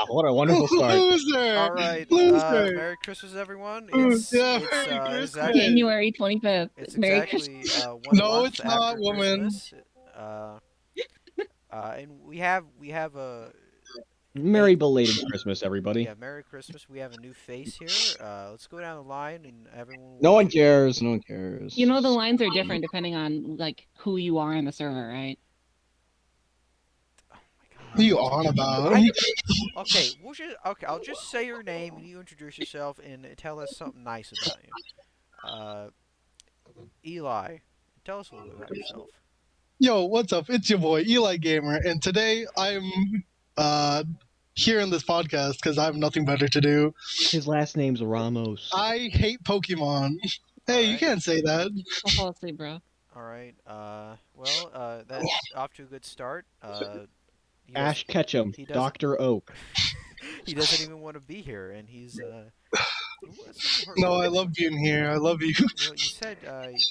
What a wonderful start. Loser. All right. Loser. Merry Christmas, everyone. Yeah, It's Merry Christmas. exactly January 25th. Merry Christmas. one No, month it's not, after woman. Christmas. Uh, and we have a Merry belated Christmas, everybody. yeah, Merry Christmas. We have a new face here. Let's go down the line and everyone No will. one cares. No one cares. You know the lines are different depending on like who you are on the server, right? Oh What are my you God. on about? I okay. I'll just say your name and you introduce yourself and tell us something nice about you. Uh, Eli, tell us a little bit about yourself. Yo, what's up? It's your boy Eli Gamer, and today I'm uh here in this podcast because I have nothing better to do. His last name's Ramos. I hate Pokemon. All Hey, you right. can't say that. I'll fall asleep, bro. All right. Well, that's off to a good start. He does. Ash Ketchum, He doesn't. Dr. Oak. He doesn't even want to be here, and he's. Ooh, that's a little No, hurtful. I love being here. I love you. Well, you said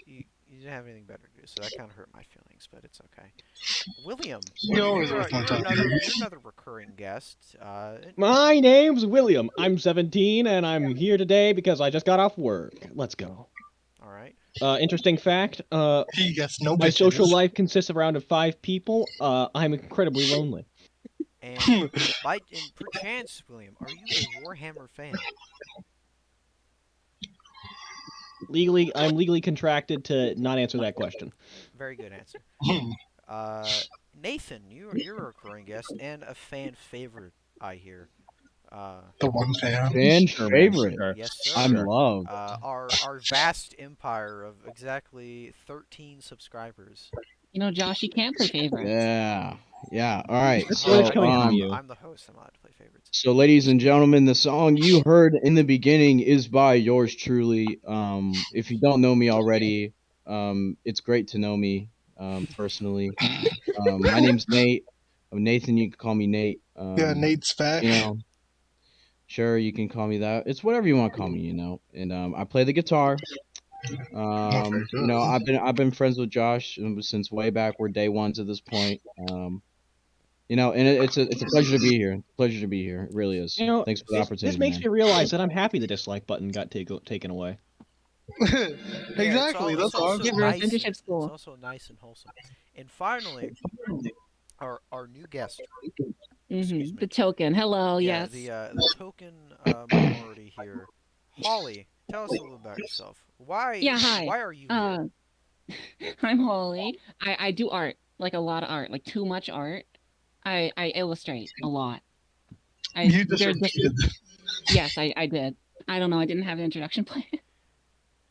you didn't have anything better to do, so that kind of hurt my feelings, but it's okay. William, You always waste my time. you're another recurring guest. My name's William. I'm 17, and I'm here today because I just got off work. Let's go. All right. Interesting fact. He gets no My social bitches. life consists of around of 5 people. I'm incredibly lonely. And perchance, William, are you a Warhammer fan? I'm legally contracted to not answer that question. Very good answer. Nathan, you're a recurring guest and a fan favorite, I hear. Uh, The one fan. Fan Sure, man. favorite. Sure. yes, sir. I'm Sure. loved. Our vast empire of exactly 13 subscribers. You know, Josh, you can't play favorites. Yeah. Yeah. All right. This So, is coming from you. I'm the host. I'm allowed to play favorites. so, ladies and gentlemen, the song you heard in the beginning is by yours truly. If you don't know me already, it's great to know me personally. My name's Nate. Nathan, you can call me Nate. Yeah, Nate's back. You know, sure, you can call me that. It's whatever you want to call me, you know. And I play the guitar. I've been friends with Josh since way back. We're day ones at this point. And it's a pleasure to be here. Pleasure to be here. It really is. You know, Thanks for the opportunity. this makes man. me realize that I'm happy the dislike button got taken away. Exactly. That's all. Yeah, bro, apprenticeship It's school. also nice and wholesome. And finally, our new guest. hmm Excuse me. The token. Hello, Yeah, yes. the token minority here. Holly, tell us a little about yourself. Yeah, hi. Why are you here? I'm Holly. I do art, like a lot of art, like too much art. I illustrate a lot. You just there's repeated. yes, I did. I don't know. I didn't have an introduction plan.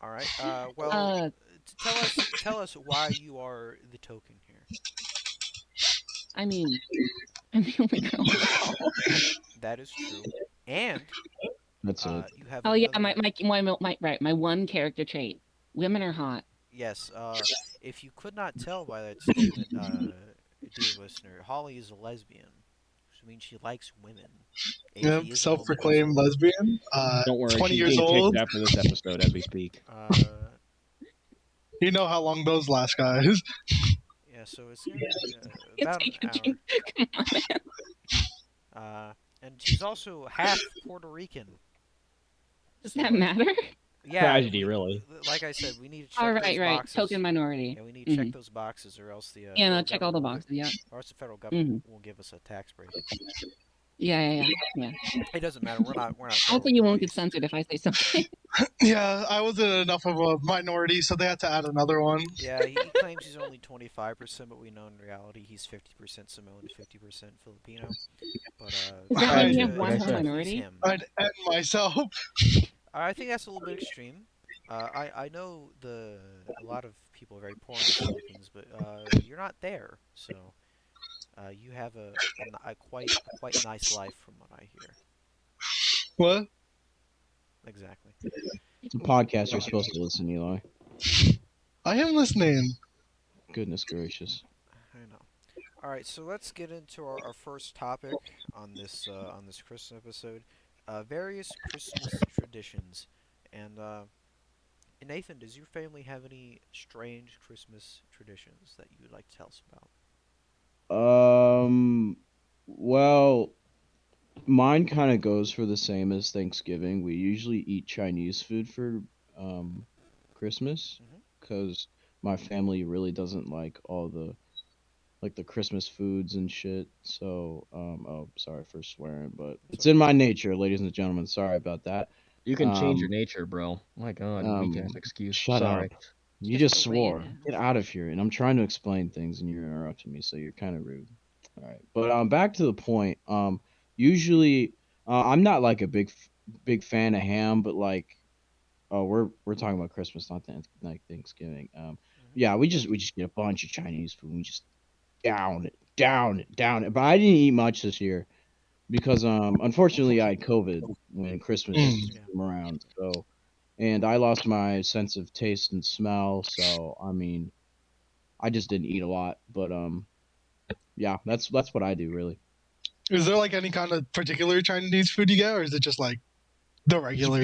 All right. Well, Uh, tell us why you are the token here. I mean, I'm the only girl on the call. That is true. And That's it. you have Oh yeah, another. my one character trait. Women are hot. Yes. If you could not tell by that statement, dear listener, Holly is a lesbian, which means she likes women. Yep, She is a self-proclaimed woman lesbian. Don't worry, 20 she's years being old. kicked after this episode as we speak. also. You know how long those last, guys. Yeah. So it's gonna be It's about an taken- hour. Come on, man. And she's also half Puerto Rican. Does that matter? Yeah. Tragedy, really. Like I said, we need to check All those right, right. boxes. Token minority. Yeah, we need to check those boxes, or else the Yeah, no, federal check all the government boxes. Yeah. or else the federal government won't give us a tax break. Yeah. It doesn't matter. We're not. Also, you won't get censored if I say something. Yeah, I wasn't enough of a minority, so they had to add another one. Yeah, he claims he's only 25%, but we know in reality he's 50% Samoan, 50% Filipino. But Does that mean we have one to please minority? him. I'd end myself. I think that's a little bit extreme. I know a lot of people are very poor in the Philippines, but you're not there, so you have a quite nice life from what I hear. What? Exactly. It's a podcast. You're supposed to listen, Eli. I am listening. Goodness gracious. I know. All right, so let's get into our first topic on this Christmas episode. Various Christmas traditions, and Nathan, does your family have any strange Christmas traditions that you would like to tell us about? Well, mine kind of goes for the same as Thanksgiving. We usually eat Chinese food for um Christmas Hmm. because my family really doesn't like all the Christmas foods and shit. So, oh, sorry for swearing, but It's it's in okay. my nature, ladies and gentlemen. Sorry about that. You can change your Um, nature, bro. My God, weak ass excuse. Shut Sorry. up. It's You just just the way it swore. is. Get out of here. And I'm trying to explain things and you're interrupting me, so you're kind of rude. All right. But back to the point. Usually I'm not like a big fan of ham, but like oh, we're talking about Christmas, not like Thanksgiving. Hmm. Yeah, we just get a bunch of Chinese food. And we just down it. But I didn't eat much this year because unfortunately I had COVID when Christmas Mm. Yeah. came around. So and I lost my sense of taste and smell. So I mean, I just didn't eat a lot. But yeah, that's what I do really. Is there like any kind of particular Chinese food you get, or is it just like the regular?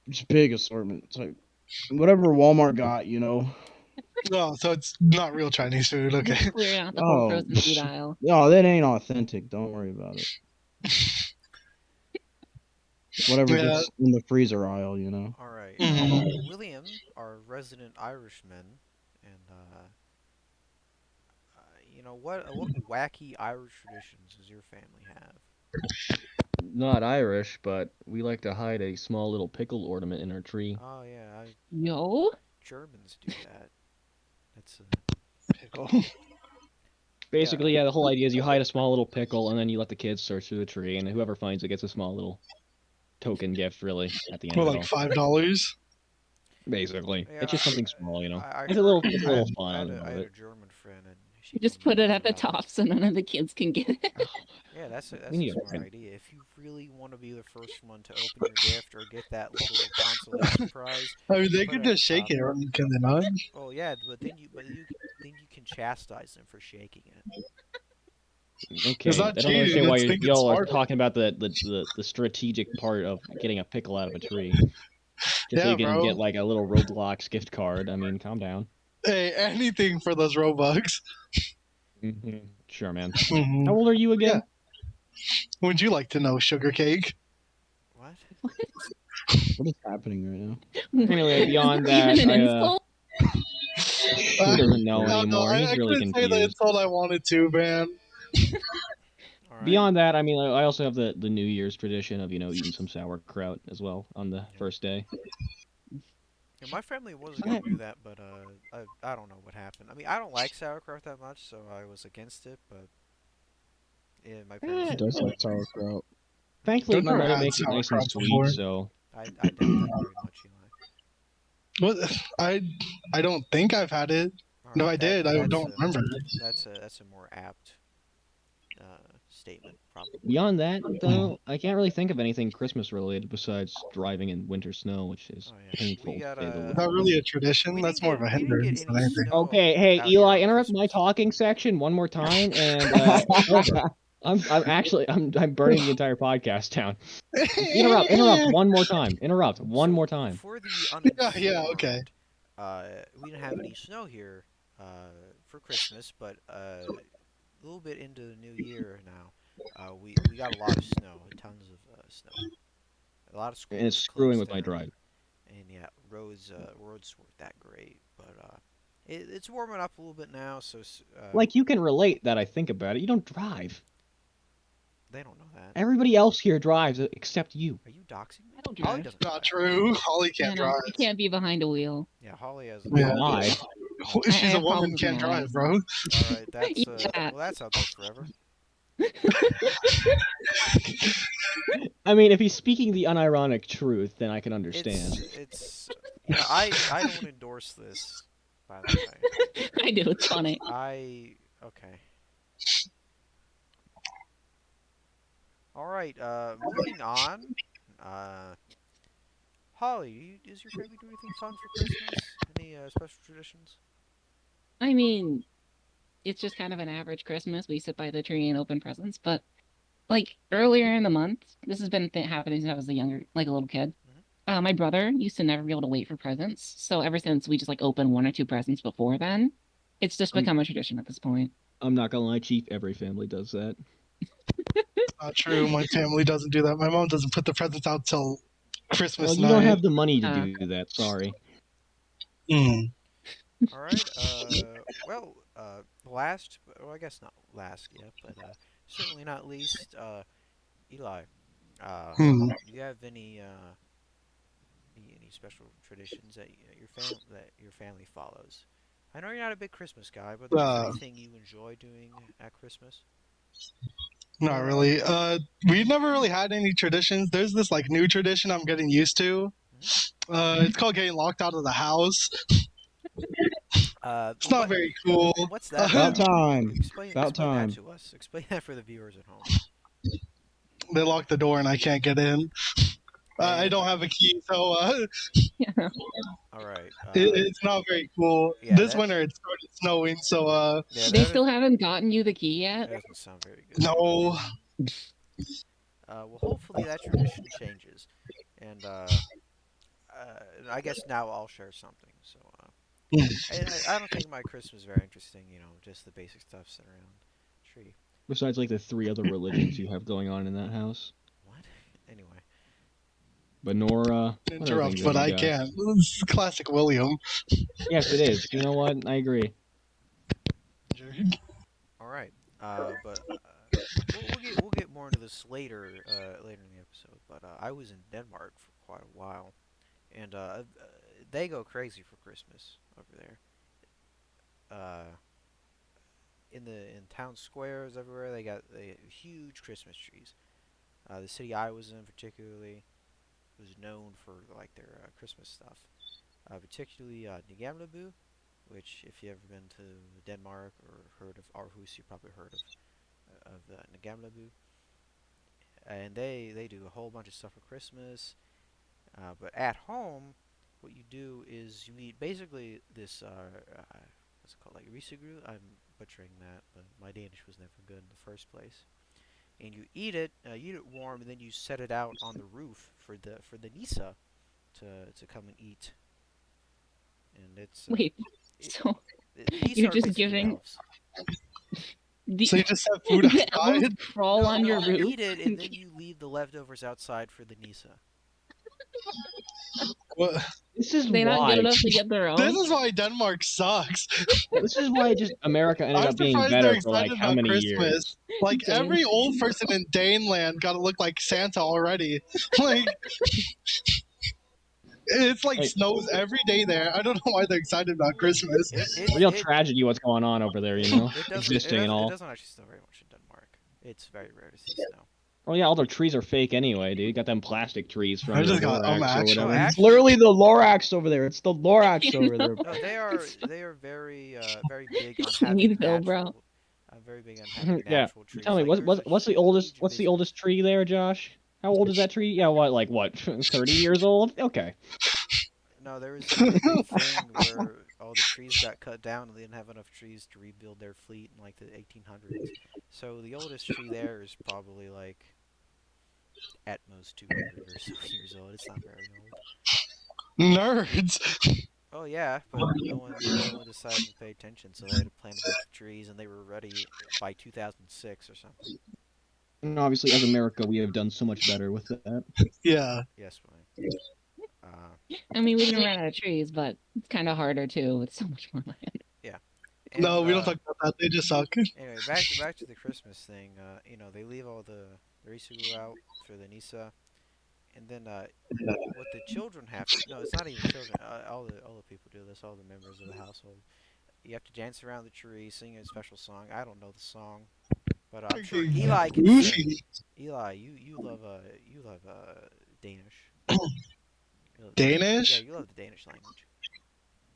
Just big assortment. It's like whatever Walmart got, you know. No, so it's not real Chinese food. Okay. Just clearing out the whole Oh, frozen food aisle. no, that ain't authentic. Don't worry about it. It's whatever Yeah. gets in the freezer aisle, you know. All right. Mhm. William, our resident Irishman, and what wacky Irish traditions does your family have? Not Irish, but we like to hide a small little pickle ornament in our tree. Oh yeah, Yo, Germans do that. That's Pickle. yeah. Basically, yeah, the whole idea is you hide a small little pickle and then you let the kids search through the tree, and whoever finds it gets a small little token gift, really, at the end Or of it like all. $5. Basically, Yeah, it's just something small, you know. I It's a heard. little, it's a little fun I of had a it. German friend, and she you told just me put it at the about. top so none of the kids can get it. Yeah, We that's a need a smart fucking. idea. If you really want to be the first one to open your gift or get that little consolation prize, I mean, they put it could at the just shake top. it, can they not? Oh yeah, then you can chastise them for shaking it. It's Okay, not I don't cheating. understand why It's thinking y'all are smart. talking about the strategic part of getting a pickle out of a tree. Just so Yeah, you can bro. get like a little Roblox gift card. I mean, calm down. Hey, anything for those Robux. Sure, man. Hmm. How old are you Yeah. again? Would you like to know, sugar cake? What? What? What is happening right now? Anyway, Is beyond that even that, an insult? Uh, he doesn't know I don't know. anymore. He's I really couldn't say the confused. insult I wanted to, man. All right. Beyond that, I mean, I also have the New Year's tradition of eating some sauerkraut as well on the Yeah. first day. Yeah, my family wasn't I, gonna do that, but I don't know what happened. I mean, I don't like sauerkraut that much, so I was against it. But yeah, my parents Who eh, said does no, like but sauerkraut? thankfully I've my never mother had makes it nice and sauerkraut sweet, before. so I doubt that very much, Eli. What? I I don't think I've had it. All And if right, I did, I don't remember it. that's a more apt statement, probably. beyond that, Mm. though, I can't really think of anything Christmas related besides driving in winter snow, which is Oh yeah, painful to say the Is least. that really a tradition? That's more of a we didn't get hindrance any than anything. snow Okay, hey out here Eli, on interrupt my Christmas. talking section one more time, and it's over. I'm actually I'm burning the entire podcast down. Interrupt one more time. Interrupt one So more time. for the Yeah, okay. uninformed, we didn't have any snow here for Christmas, but a little bit into the new year now, we got a lot of snow, tons of snow. A lot of And it's schools screwing closed with my down, drive. and yeah, roads weren't that great, but it's warming up a little bit now, so Like you can relate that I think about it. You don't drive. they don't know that. Everybody else here drives except you. Are you doxing me? I don't Holly drive. doesn't Not drive. true. Holly can't Yeah, no, drive. I can't be behind a wheel. Yeah, Holly has Yeah. Can no lie. no. I She's a have woman, problems with can't my drive, eyes. bro. All right, Yeah. well, that's out there forever. I mean, if he's speaking the unironic truth, then I can understand. It's I don't endorse this, by the way. I do. It's funny. I okay. All right. Moving on. Uh, Holly, does your family do anything fun for Christmas? Any special traditions? I mean, it's just kind of an average Christmas. We sit by the tree and open presents. But like earlier in the month, this has been happening since I was a younger, like a little kid. Hmm. My brother used to never be able to wait for presents. So ever since we just like open one or two presents before then, it's just Um, become a tradition at this point. I'm not gonna lie, Chief. Every family does that. Not true. My family doesn't do that. My mom doesn't put the presents out till Well, Christmas you don't night. have the money to Uh, do that. Sorry. Mm. All right. Well, last, well, I guess not last yet, but certainly not least, Eli. Uh, Hmm. do you have any special traditions that your family follows? I know you're not a big Christmas guy, but is there Uh, anything you enjoy doing at Christmas? Not really. We never really had any traditions. There's this like new tradition I'm getting used to. Hmm. It's called getting locked out of the house. It's not What very cool. what's that About about? time. About Explain that time. to us. Explain that for the viewers at home. They lock the door and I can't get in. I And don't have a key, so yeah. all right. it's not very cool. Yeah, This that winter it started snowing, so yeah They that still haven't gotten you the key yet? that doesn't sound very good. no. Well, hopefully that tradition changes, and I guess now I'll share something. So I don't think my Christmas is very interesting. You know, just the basic stuff sitting around tree. Besides, like the three other religions you have going on in that house. What? Anyway. Benora. What other Interrupt, things have but you I got? can't. This is classic William. Yes, it is. You know what? I agree. All right. But we'll get more into this later later in the episode. But I was in Denmark for quite a while, and they go crazy for Christmas over there. Uh, in town squares everywhere, they huge Christmas trees. The city I was in particularly was known for like their Christmas stuff, particularly Nigamlabu, which if you ever been to Denmark or heard of Aarhus, you probably heard of Nigamlabu. And they do a whole bunch of stuff for Christmas. But at home, what you do is you eat basically this what's it called, like risegru. I'm butchering that, but my Danish was never good in the first place. And you eat it warm, and then you set it out on the roof for the Nisa to come and eat. And Wait, it, so the Nisa you're are just basically giving elves. the So you just have food the elves outside? crawl No, on no, your you roof? eat it and then you leave the leftovers outside for the Nisa. What? This is They not good why. enough to get their This own? is why Denmark sucks. This is why just America ended I'm up being surprised they're better for like excited how about many Christmas. years? Like Dane. every old person in Daneland got to look like Santa already. Like it's like Like snows every day there. I don't know why they're excited about Christmas. real tragedy what's going on over there, you know? Existing and it all. doesn't actually snow very much in Denmark. It's very rare to see snow. Well, yeah, all the trees are fake anyway, dude. You got them plastic trees from I your just got Lorax or Oh, whatever. It's actually, literally the Lorax over there. It's the Lorax You over know? there. no, they are very big on having Sweet bro. very big on having Yeah. natural trees. Tell me, Like there's a huge what's the invasive. oldest tree there, Josh? How old is that tree? Yeah, what, 30 years old? Okay. No, there was a big thing where all the trees got cut down and they didn't have enough trees to rebuild their fleet in like the 1800s. So the oldest tree there is probably like at most 200 or so years old. It's not very old. Nerds. Oh yeah, but no one decided to pay attention, so they had to plant a bunch of trees and they were ready by 2006 or something. And obviously, as America, we have done so much better with that. Yeah. Yes, William. Uh, I mean, we didn't run out of trees, but it's kind of harder too with so much more land. yeah. No, And we don't talk about that. They just suck. anyway, back to the Christmas thing. You know, they leave all the Risugu out for the Nisa, and then what the children have to, no, it's not even children. All the people do this. All the members of the household. You have to dance around the tree, sing a special song. I don't know the song, but I'm sure Eli can sing. Goofy. Eli, you love Danish. Yeah, Danish? you love the Danish language.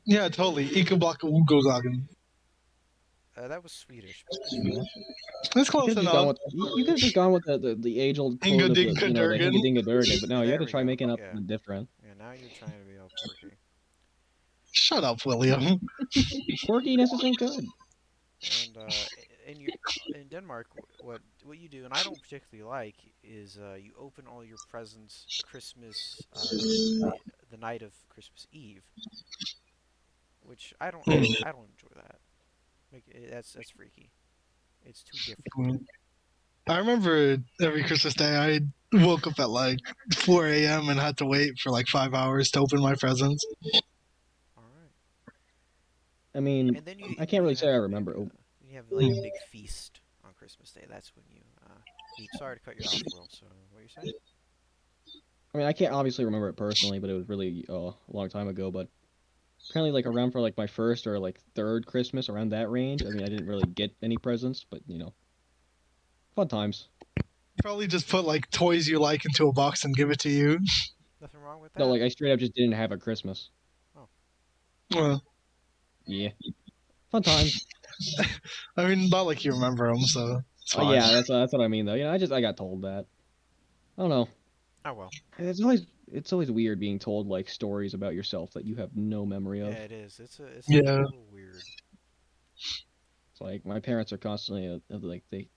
Yeah, totally. Ikeblakawogozagen. That was Swedish, but sure. That's You close could have just gone enough. with you could have just gone with the age old quote Inga of the Dinka the Durgan. Hinga Dinga Durgan, but no, you had There to we try go. making up Yeah, something different. yeah. Now you're trying to be all quirky. Shut up, William. Quirkiness isn't good. And in Denmark, what you do, and I don't particularly like, is you open all your presents Christmas the night of Christmas Eve, which I don't enjoy that. That's freaky. It's too different. I remember every Christmas day I woke up at like 4 a.m. and had to wait for like 5 hours to open my presents. All right. I mean, And then I can't really say have I the remember. big you have like the big feast on Christmas Day. That's when you eat. Sorry to cut you off, Will. So what are you saying? I mean, I can't obviously remember it personally, but it was really a long time ago. But apparently, like around for like my first or like third Christmas, around that range. I mean, I didn't really get any presents, but fun times. Probably just put like toys you like into a box and give it to you. Nothing wrong with No, that. like I straight up just didn't have a Christmas. Oh, Well, Yeah, fun times. I mean, not like you remember them, so it's Oh fine. yeah, that's what I mean though. I got told that. I don't know. oh well. It's always weird being told like stories about yourself that you have no memory Yeah, of. it is. It's a Yeah. little weird. It's like my parents are constantly like they.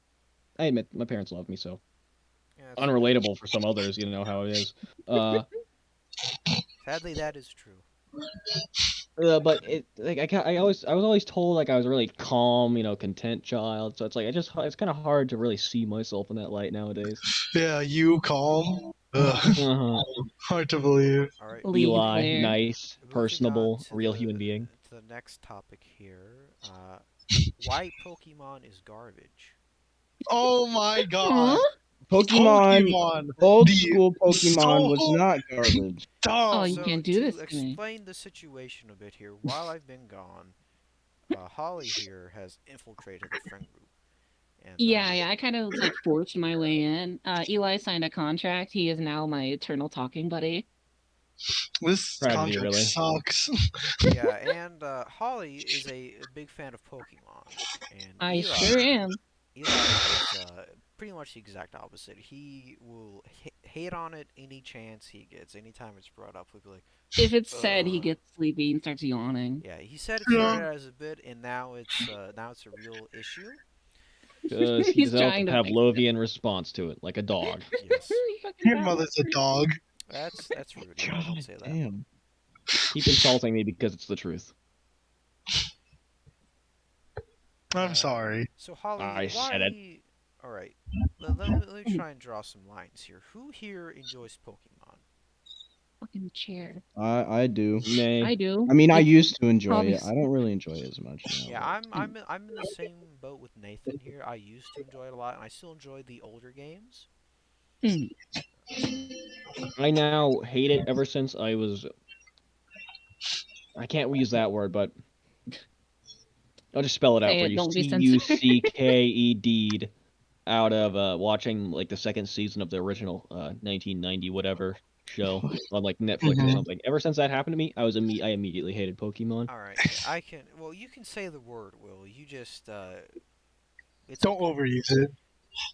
I admit my parents love me, so Yeah, that's fair. unrelatable for some others. You know how it is. Uh, Sadly, that is true. but it like I was always told like I was a really calm, content child. So it's like it's kind of hard to really see myself in that light nowadays. Yeah, you calm. Ugh, Uh-huh. hard to believe. All right. Leave Eli, there. nice, Moving on personable, real human being. to the next topic here. Why Pokemon is garbage? Oh my Aw. god. Pokemon, Pokemon. old The school Pokemon was so not garbage. Oh, you dumb. So can't do to this to me. explain the situation a bit here, while I've been gone, Holly here has infiltrated the friend group, and Yeah, I kind of like forced my way in. Eli signed a contract. He is now my eternal talking buddy. This Tragedy, contract really. sucks. yeah, and Holly is a big fan of Pokemon, and I sure am. Eli is pretty much the exact opposite. He will hate on it any chance he gets. Anytime it's brought up, he'll be like, If it's said, he "Ugh." gets sleepy and starts yawning. Yeah, he said it Yeah. started as a bit, and now it's a real issue. Because he He's developed a trying to fix it. Pavlovian response to it, like a dog. Yes, You fucking Your bad. mother's a dog. that's rude. Eli, don't God say that. damn. Keep insulting me because it's the truth. I'm sorry. So Holly, I said it. why? All right, let me try and draw some lines here. Who here enjoys Pokemon? Fucking chair. I do. Nay. I do. I mean, I It's used to enjoy it. I obvious. don't really enjoy it as much now. Yeah, But I'm in the same boat with Nathan here. I used to enjoy it a lot, and I still enjoy the older games. Mm. I now hate it ever since I can't use that word, but I'll just spell it out Say for it. you. Don't be censored. Cucked out of watching like the second season of the original 1990 whatever show on like Netflix or Mhm. something. Ever since that happened to me, I immediately hated Pokemon. All right, I can. Well, you can say the word, Will. You just it's Don't okay. overuse it.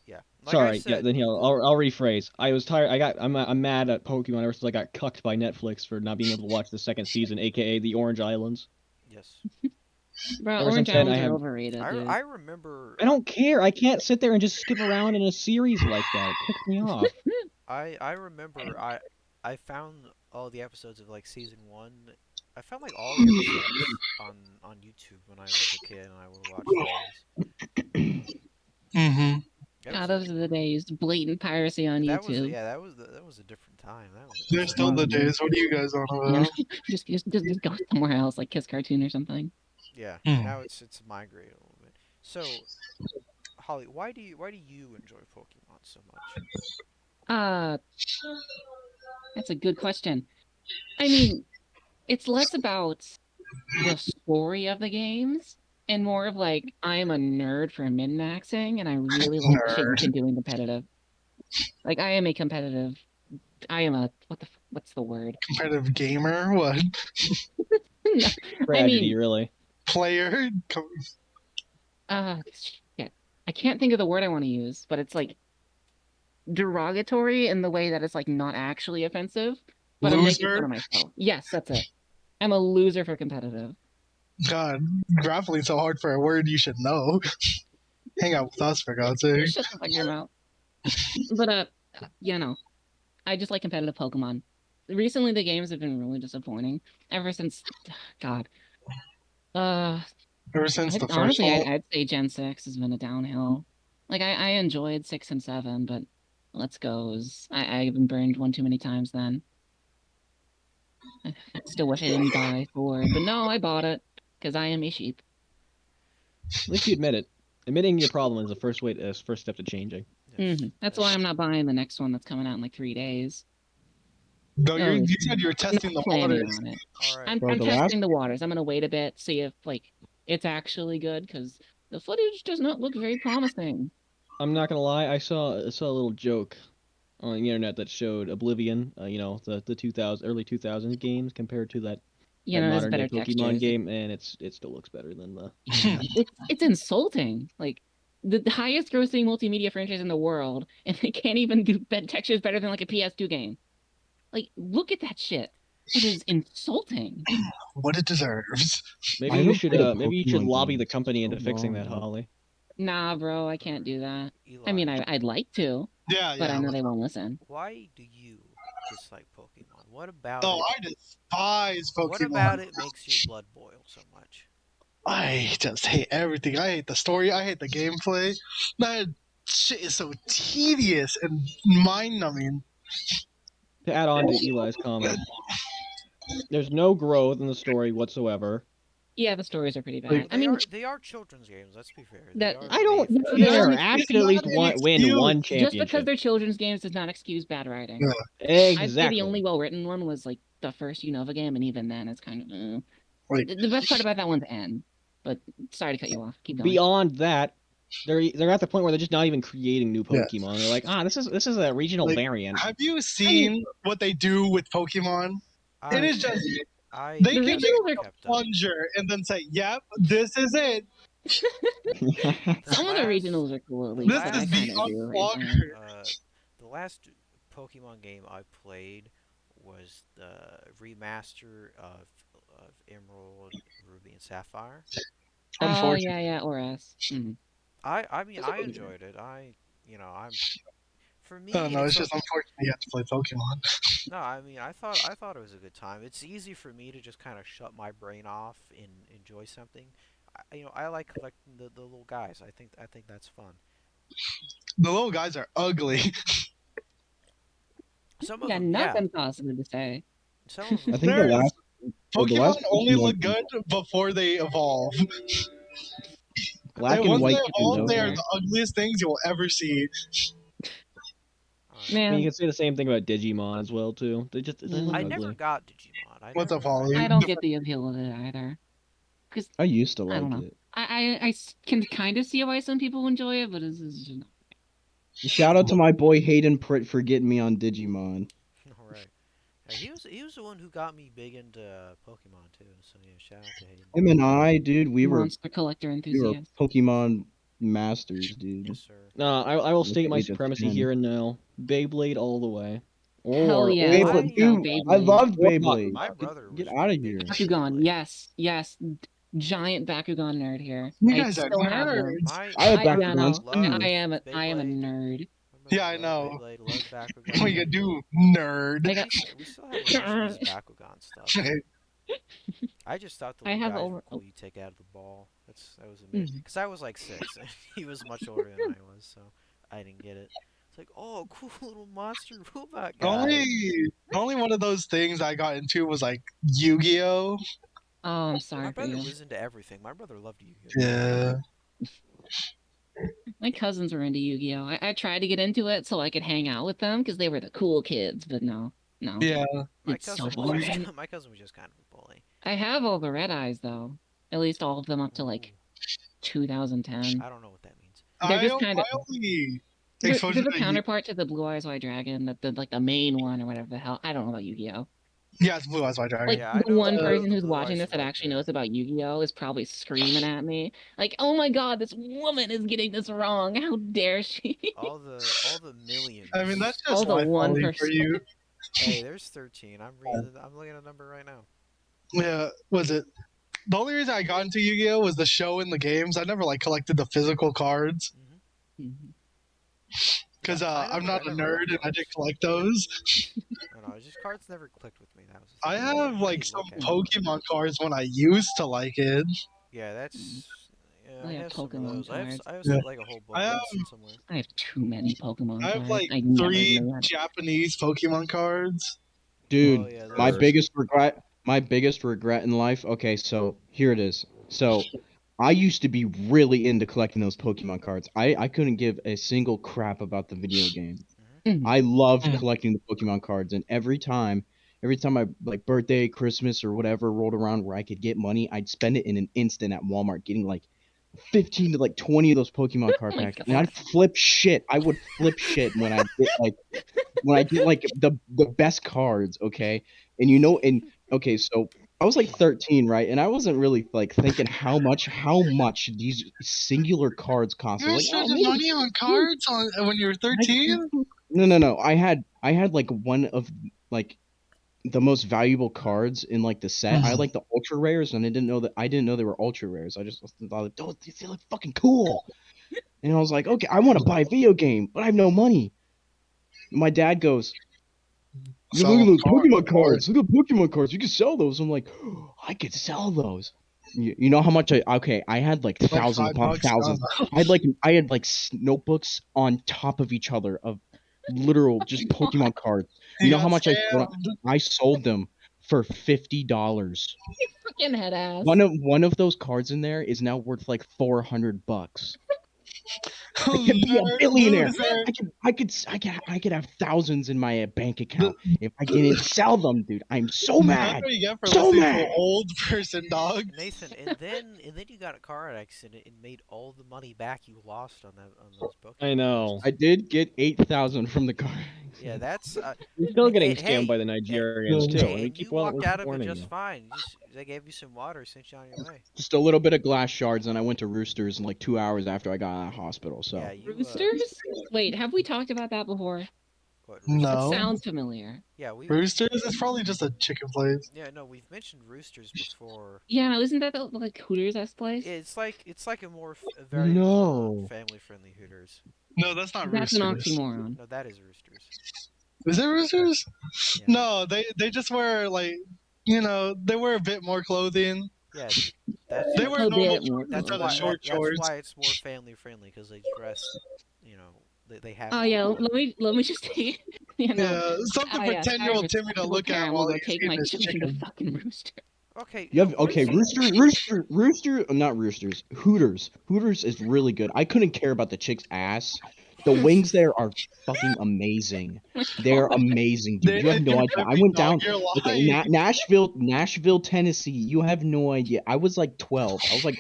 Yeah, like I Sorry, yeah. said, Then I'll rephrase. I was tired. I'm mad at Pokemon ever since I got cucked by Netflix for not being able to watch the second season, aka the Orange Islands. yes. Bro, Ever Orange since then, Islands are overrated, dude. I remember I don't care. I can't sit there and just skip around in a series like that. It ticks me off. I remember I found all the episodes of like season one. I found like all the episodes on YouTube when I was a kid, and I would watch those. Mm-hmm. It God, was those are the days. Blatant piracy on that was YouTube. yeah that was a different time. That They're was still the amazing. days. What are you guys on You know, about? just go somewhere else, like Kiss Cartoon or something. Yeah, Hmm. now it's migrated a little bit. So Holly, why do you enjoy Pokemon so much? Uh, that's a good question. I mean, it's less about the story of the games and more of like I'm a nerd for min-maxing and I really like Nerd. chasing and doing competitive. Like I am a competitive. I am a what's the word? Competitive gamer? What? No, I Tragedy, mean, really. Player? shit. I can't think of the word I want to use, but it's like derogatory in the way that it's like not actually offensive, but I'm making fun Loser? of myself. Yes, that's it. I'm a loser for competitive. God, grappling's so hard for a word you should know. Hang out with us, for God's sake. Shut the fuck your mouth. But you know, I just like competitive Pokemon. Recently, the games have been really disappointing. Ever since, God, uh, Ever since the first Honestly, one. I'd say Gen 6 has been a downhill. Like I enjoyed 6 and 7, but Let's Go's I haven't burned one too many times then. I still wish I didn't buy Ford, but no, I bought it because I am a sheep. At least you admit it. Admitting your problem is the first step to changing. Yes. That's why I'm not buying the next one that's coming out in like 3 days. No, Oh, you said you were I'm not testing the planning waters. on it. All right. I'm Bro, I'm the last testing the waters. I'm gonna wait a bit, see if like it's actually good because the footage does not look very promising. I'm not gonna lie. I saw a little joke on the internet that showed Oblivion, the 2000 early 2000s games compared to that There's modern day better Pokemon textures. game, and it still looks better than the. It's insulting. Like the highest grossing multimedia franchise in the world, and they can't even do textures better than like a PS2 game. Like, look at that shit. It is insulting. What it deserves. I Maybe you haven't should played a maybe you should Pokemon lobby game the in company so into fixing long, that, bro. Holly. Nah, bro, I All can't right. do that. I Eli, mean, I'd like to, Yeah, but I yeah. know they won't listen. why do you dislike Pokemon? What about Oh, it? I despise What about Pokemon. it makes your blood boil so much? I just hate everything. I hate the story. I hate the gameplay. That shit is so tedious and mind numbing. To add on to Eli's comment, there's no growth in the story whatsoever. Yeah, the stories are pretty Like, bad. Well, I mean, they are children's games. Let's be fair. They that are I made don't for the care. children. only Ask it's to at not least an win one excuse. just because championship. they're children's games does not excuse bad writing. Yeah. I'd say the Exactly. only well-written one was like the first Unova game, and even then, it's kind of. Like, The best part about that one's end. But sorry to cut you off. Keep going. Beyond that, they're at the point where they're just not even creating new yeah. Pokemon. They're like, this is a regional Like, variant. have you I mean, seen what they do with Pokemon? It I is just I they the can never make regionals are a kept up. plunger and then say, "Yep, this is it. The some of the last regionals are cool at the This least. I is last the kind of do rate them. unplugger." the last Pokemon game I played was the remaster of Emerald, Ruby, and Sapphire. Oh Unfortunately, yeah, or S. I mean Those are I pretty good. enjoyed it. I'm for oh me no, it's it's a just unfortunate you have to play Pokemon. no. I mean I thought it was a good time. It's easy for me to just kind of shut my brain off and enjoy something. I like collecting the little guys. I think that's fun. The little guys are ugly. Some of Yeah, them, yeah. nothing positive to say. Some of them, I think yeah. There's the last Pokemon only Pokemon look game, good before they evolve. Black And and once they white It's evolve, didn't so they look are good. fair. the ugliest things you will ever see. I don't know. I mean, you Man, can say the same thing about Digimon as well too. They look I mm, never ugly. got Digimon. What's up, I Holly? I never. don't get the appeal of it either. Because I used to I don't like know. it. Can kind of see why some people enjoy it, but it's just not. Shout out to my boy Hayden Pritt for getting me on Digimon. All right. He was the one who got me big into Pokemon too. So yeah, shout out to Hayden. Him and I, dude, Monster collector we were enthusiast. Pokemon masters, Yes, dude. sir. No, I will At state the my age of supremacy 10. here and now. Beyblade all the way. Hell Or yes. or Beyblade, I No, dude, I Beyblade. loved or Beyblade. my Bakugan. brother Get was out of big here. into Bakugan. Beyblade. Yes. Giant Bakugan nerd here. You I guys are still have them. nerds. My I my have I yeah brother Bakugans no. too. I am a Beyblade. nerd. My brother Yeah, I loves know. Beyblade. Loves What Bakugan. you do, nerd? I got. We still have a bunch of his Bakugan stuff. I just thought the I little have guys were over. cool. You take out of the ball. That was amazing. Mm. Cause I was like 6, and he was much older than I was, so I didn't get it. It's like, oh, cool little monster robot The guy. only one of those things I got into was like Yu-Gi-Oh. Oh, I'm My sorry for brother you. was into everything. My brother loved Yu-Gi-Oh. Yeah. My cousins were into Yu-Gi-Oh. I tried to get into it so I could hang out with them because they were the cool kids, but no. Yeah. It's so boring. My cousin was just kind of a bully. I have all the red eyes though. At least all of them up to Ooh, like 2010. I don't know what that means. They're I just kind I of only they're exposure the to counterpart to the Blue Eyes White Dragon, the like the main one or whatever the hell. I don't know about Yu-Gi-Oh. yeah, it's Blue Eyes White Dragon. Like Yeah, I the know one person the who's blue watching eyes this that white actually knows dragon. about Yu-Gi-Oh is probably screaming at me like, "Oh my God, this woman is getting this wrong! How dare she?" All the I mean, millions. that's All just the life one folly for person. you. Hey, there's 13. I'm looking at a number right now. Yeah, was it? The only reason I got into Yu-Gi-Oh was the show and the games. I never like collected the physical cards Hmm. because Yeah, I'm not I a never nerd owned and I cards. didn't collect those. I don't know, just cards never clicked with me. That was the I thing. have I like need to some look at it. Pokemon cards when I used to like it. Yeah, that's. Yeah, I I have have some of Pokemon those. cards. I have Yeah. like a whole I book of have those somewhere. I have too many Pokemon I have cards. like I never even three knew that. Japanese Pokemon cards. Oh Dude, yeah, my those are. biggest regret, my biggest regret in life. Okay, so here it is. So I used to be really into collecting those Pokemon cards. I couldn't give a single crap about the video game. Mhm. Mhm. I loved Mm. collecting the Pokemon cards, and every time my like birthday, Christmas, or whatever rolled around where I could get money, I'd spend it in an instant at Walmart, getting like 15 to like 20 of those Pokemon Oh card my packs, and god. I'd flip shit. I would flip shit when I get like the best cards, okay? And okay, so I was like 13, right? And I wasn't really like thinking how much these singular cards cost. You I were was like, oh, spending maybe money on hmm, cards when you were I, 13? no, no, no. I had like one of like the most valuable cards in like the set. I had like the ultra rares, and I didn't know they were ultra rares. I just thought, like, oh, these look fucking cool. And I was like, okay, I want to buy a video game, but I have no money. My dad goes, "You look Sell at them those cards, Pokemon of course. cards. Look at Pokemon cards. You can sell those." I'm like, oh, I could sell those. You know how much I had like Like thousands upon $5. I don't thousands. know. I had like notebooks on top of each other of literal Oh just my god. Pokemon cards. You You know how got much scammed. I sold them for $50. Fucking head ass. One of those cards in there is now worth like $400. I Oh, could be a nerd billionaire. loser. I could have thousands in my bank Th- account if I didn't sell them, dude. I'm so That's mad, what you get for so listening to an mad. old person, dog. Nathan, and then you got a car accident and made all the money back you lost on those I Pokemon cards. know. I did get 8,000 from the car Yeah, accident. that's You're still getting scammed by hey, the hey, Nigerians too. I Mhm. hey, mean, and you we walked keep out of it warning just you. fine. You just they gave you some water, sent you on your way. Just a little bit of glass shards, and I went to Roosters in like 2 hours after I got out of hospital. Yeah, So you Roosters? Wait, have we talked about that before? what That roosters? No. sounds familiar. Yeah, we've Roosters? It's probably just a chicken place. yeah no we've mentioned roosters before. Yeah, no, isn't that the like Hooters S place? It's like a more a very more no, family friendly Hooters. No, that's not That's an roosters. oxymoron. No, that is roosters. Is it roosters? Yeah, No, they just wear like they wear a bit more clothing. yeah, They wear A normal bit more shorts instead of clothing. short that's shorts. why it's more family friendly because they dress, they have Oh more yeah, clothes. let me just take you know. Yeah, something Oh for yes, I 10-year-old Timmy to responsible look at parent will while go he's take eating my his children to chicken. fucking Rooster. Okay, you no, have okay. roosters. Not Roosters. Hooters. Hooters is really good. I couldn't care about the chick's ass. The wings there are fucking amazing. Oh my They're god. amazing, dude. You have David, no you're idea. I tripping, went dog. down. You're Okay, lying. Nashville, Tennessee. You have no idea. I was like 12. I was like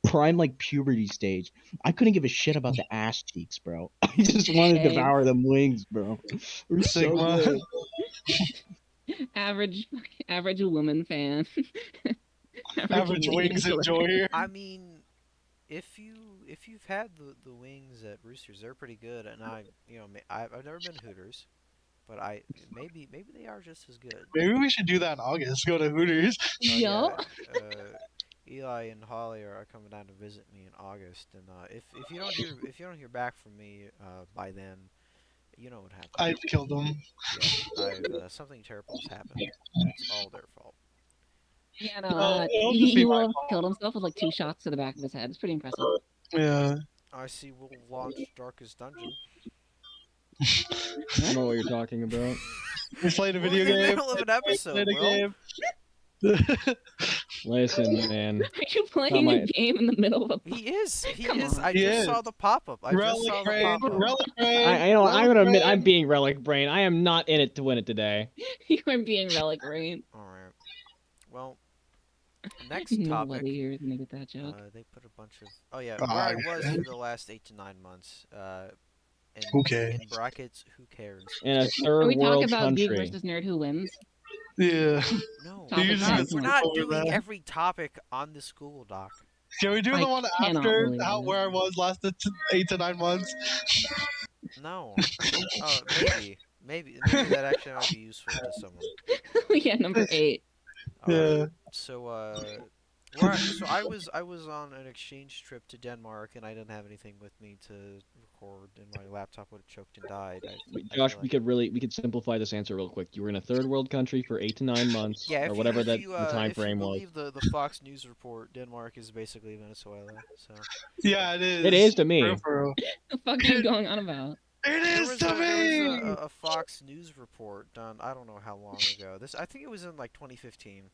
prime like puberty stage. I couldn't give a shit about the ass cheeks, bro. I just wanted to Same. devour them wings, bro. They're so Sigma. good. Average average woman fan. Average Average lady wings killer. enjoyer. I mean, if you've had the wings at Roosters, they're pretty good. And I've never been to Hooters, but I maybe they are just as good. Maybe we should do that in August. Go to Hooters. Oh yeah, Yo. Eli and Holly are coming down to visit me in August, and if you don't hear back from me by then, you know what happened. I've killed them. Yeah, I've something terrible has happened, and it's all their fault. Yeah, no, It'll just be he my will have killed fault. himself with like two shots to the back of his head. It's pretty impressive. Yeah. I see. We'll launch Darkest Dungeon. I don't What? know what you're talking about. We played a We're video in the game. middle of an We played episode, a Will. game. Listen, man. Are you Not playing a my. game in the middle of a He is. He Come is. on. I He just is. saw the pop up. I just Relic saw the Rain. pop up. Relic Rain. I'm Relic gonna admit I'm Rain. being relic brain. I am not in it to win it today. You are being relic rain. All right. Well, next Nobody topic. here is gonna get that joke. They put a bunch of. Oh yeah, where Ah, I was for the last 8 to 9 months. In okay. in brackets, who cares? In a Can third we talk world about Geek country. versus Nerd who wins? Yeah. No, You Topic just 10, we're come skip on. not over doing that. every topic on this Google Doc. Can we do I the one cannot after believe how this. where I was last 8 to 9 months? No. Maybe that actually might be useful to someone. Yeah, number 8. All right. Yeah. So so I was on an exchange trip to Denmark and I didn't have anything with me to record, and my laptop would have choked and died. Wait, I feel Josh, like. we could simplify this answer real quick. You were in a third world country for 8 to 9 months, Yeah, or whatever the time if you frame was. believe the Fox News report, Denmark is basically Venezuela. So Yeah, it It is. is to For real, me. for real. The fuck are you going on about? It there is was to me. a Fox News report done. I don't know how long ago. This I think it was in like 2015,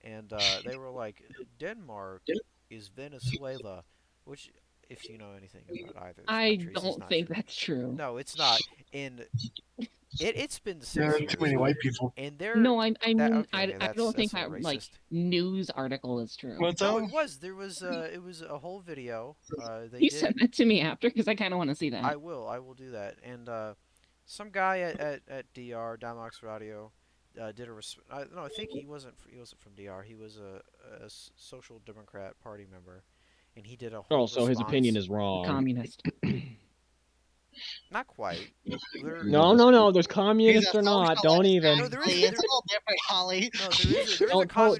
and they were like Denmark is Venezuela, which if you know anything about either of those I countries is don't not think true. that's true. No, it's not. And it's been There are 6 years, too many white people. and they're No, I that mean okay. Okay, I don't think that's a little that like racist. news article is true. What's No, up? it was. There was it was a whole video. They You did. sent that to me after because I kind of want to see I that. will. I will do that. And some guy at DR Damax Radio did a. No, I think he wasn't from DR. He was a social democrat party member, and he did a Oh, whole so his opinion response. is wrong. Communist. Not quite. There. No, no, no. There's He's a communists or not. Don't socialist, No, even. there is actually. It's there. a little different, Holly. No, there is a Don't there toe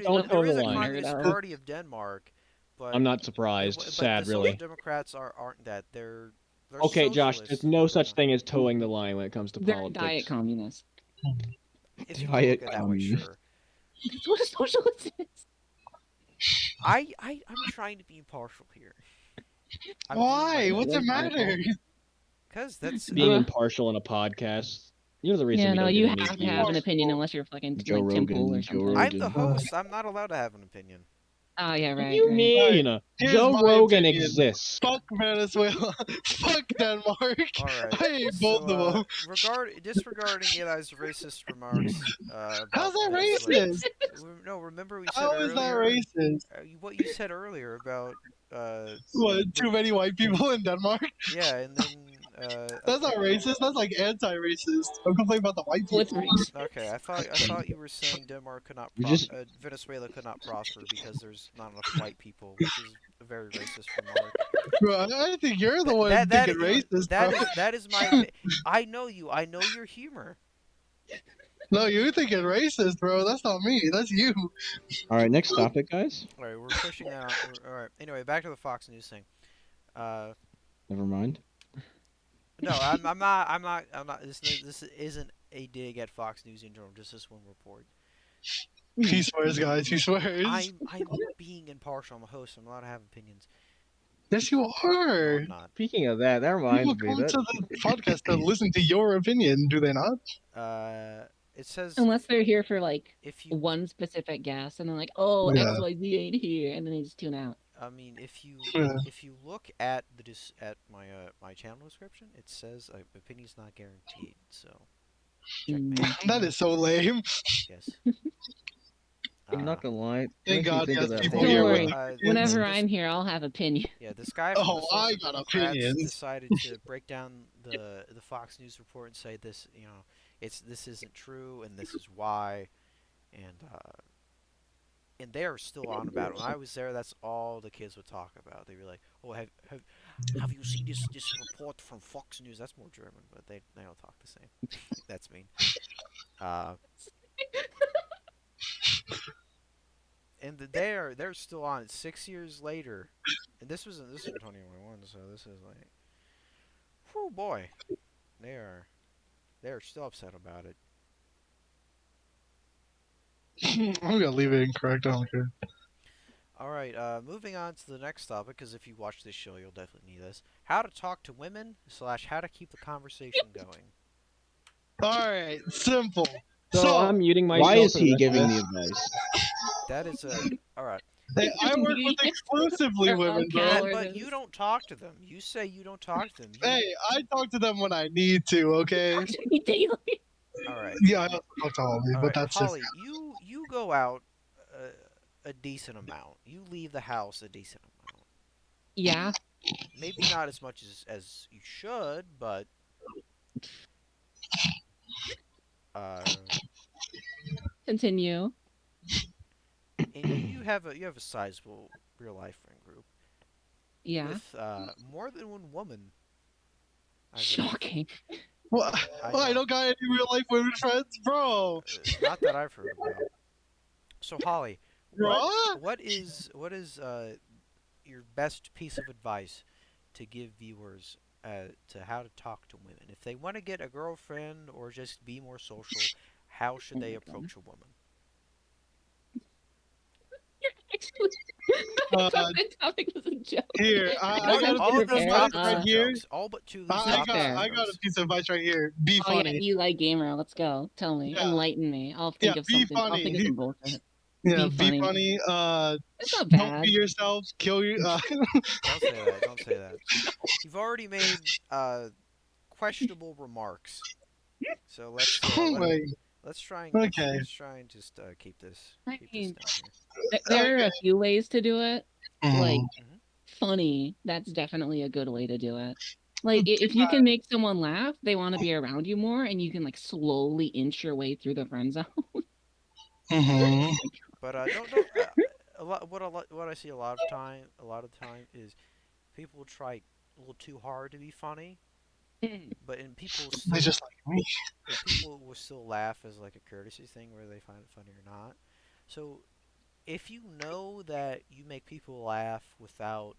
the is a line. communist Weirdo. party of Denmark, I'm but not surprised. but the Sad, social really. democrats aren't that. They're Okay, Josh. There's socialists, no but such thing as towing the line when it comes to They're diet politics. communists. if you want to look Diet at it that way, communist. sure. That's what a socialist is. I'm trying to be impartial here. I'm doing my Why? What's it best. matter? Because that's Being Uh, impartial in a podcast. You know the reason yeah, we no, don't get you any have to have an views. opinion unless you're fucking Joe like Tim Pool or Rogan. Joe something. I'm the Rogan. host. I'm not allowed to have an opinion. Oh yeah, right, You right. mean? Here's Joe my Rogan opinion. exists. Fuck Venezuela. Fuck Denmark. All right. I hate both So of them. disregarding Eli's racist remarks How's about that Venezuela. racist? No, remember we said How is that earlier racist? what you said earlier about uh What, the too many white people in Denmark? yeah, and then That's not racist. That's like anti-racist. I'm complaining about the white What's people. okay, I thought you were saying Denmark could not You just Venezuela could not prosper because there's not enough white people, which is a very racist remark. Bro, I think you're the That one that that thinking you know, racist, bro. that is my I know you. I know your humor. No, you're thinking racist, bro. That's not me. That's you. all right. Next topic, guys. All right, we're pushing that on. All right. Anyway, back to the Fox News thing. Uh, Never mind. no, I'm not. This isn't a dig at Fox News in general. Just this one report. He swears, guys. He swears. I'm being impartial. I'm a host. I'm allowed to have opinions. Yes, you No, are. I'm not. Speaking of that, that People reminds me come that to the podcast to listen to your opinion, do they not? It says Unless they're here for like if you. one specific guest and they're like, oh, Yeah. XYZ ain't here, and then they just tune out. I mean, Yeah. if you look at at my my channel description, it says opinion's not guaranteed. So checkmate. That is so lame. Yes. I'm not gonna lie. It Thank makes me God think he of has that people Don't whole, here with worry. opinions. Whenever this- I'm here, I'll have opinion. Yeah, this guy from Oh, the I Social got Democrats opinions. decided to break down the Fox News report and say this, this isn't true and this is why, and they're still on about it. When I was there, that's all the kids would talk about. They'd be like, "Oh, have you seen this report from Fox News?" That's more German, but they don't talk the same. That's mean. Uh, and they're still on it 6 years later, and this was in 2021, so this is like, oh boy, they're still upset about it. I'm gonna leave it incorrect. I don't care. All right, moving on to the next topic, because if you watch this show, you'll definitely need this. How to talk to women / how to keep the conversation going. Alright, simple. So I'm muting myself. Why is for the he rest of giving this. the advice? That is all right. Hey, I work with exclusively Or women, bro. Cal- But you don't talk to them. You say you don't talk to them. Hey, I talk to them when I need to, okay? daily. All right. Yeah, I also talk to Holly, All but right, that's Holly, you go out a decent amount. You leave the house a decent amount. Yeah. Maybe not as much as you should, but uh, Continue. and you have a sizable real life friend group Yeah. with more than one woman. I believe. Shocking. just. What? I don't got any real life women friends, bro. Not that I've heard about. So Holly, Bro? what is your best piece of advice to give viewers to how to talk to women. If they want to get a girlfriend or just be more social, how should Oh they my god. approach a woman? Actually, I Uh, thought the topic was a joke. Here, I I was got a All piece of of these unprepared. advice topics right are here. jokes. All but two of these I topics got are Fair. I got a jokes. piece of advice right here. Be Oh yeah, funny. you like gamer. Let's go. Tell me. Yeah, Enlighten me. I'll yeah. think of Be something. I'll think of funny. some bullshit. Yeah, Be be funny. funny. It's not Don't be bad. yourself. Kill you. Don't say that. Don't say that. You've already made questionable remarks. So Oh my. Okay. let's try and just I keep this mean, down here. there are Okay. a few ways to do it. Like Mhm. Hmm. funny, that's definitely a good way to do it. Like if you can make someone laugh, they want to be around you more, and you can like slowly inch your way through the friend zone. Mhm. But don't a lot what I see a lot of time is people try a little too hard to be funny, Mm. but and They just like me. people will still laugh as like a courtesy thing whether they find it funny or not. So if you know that you make people laugh without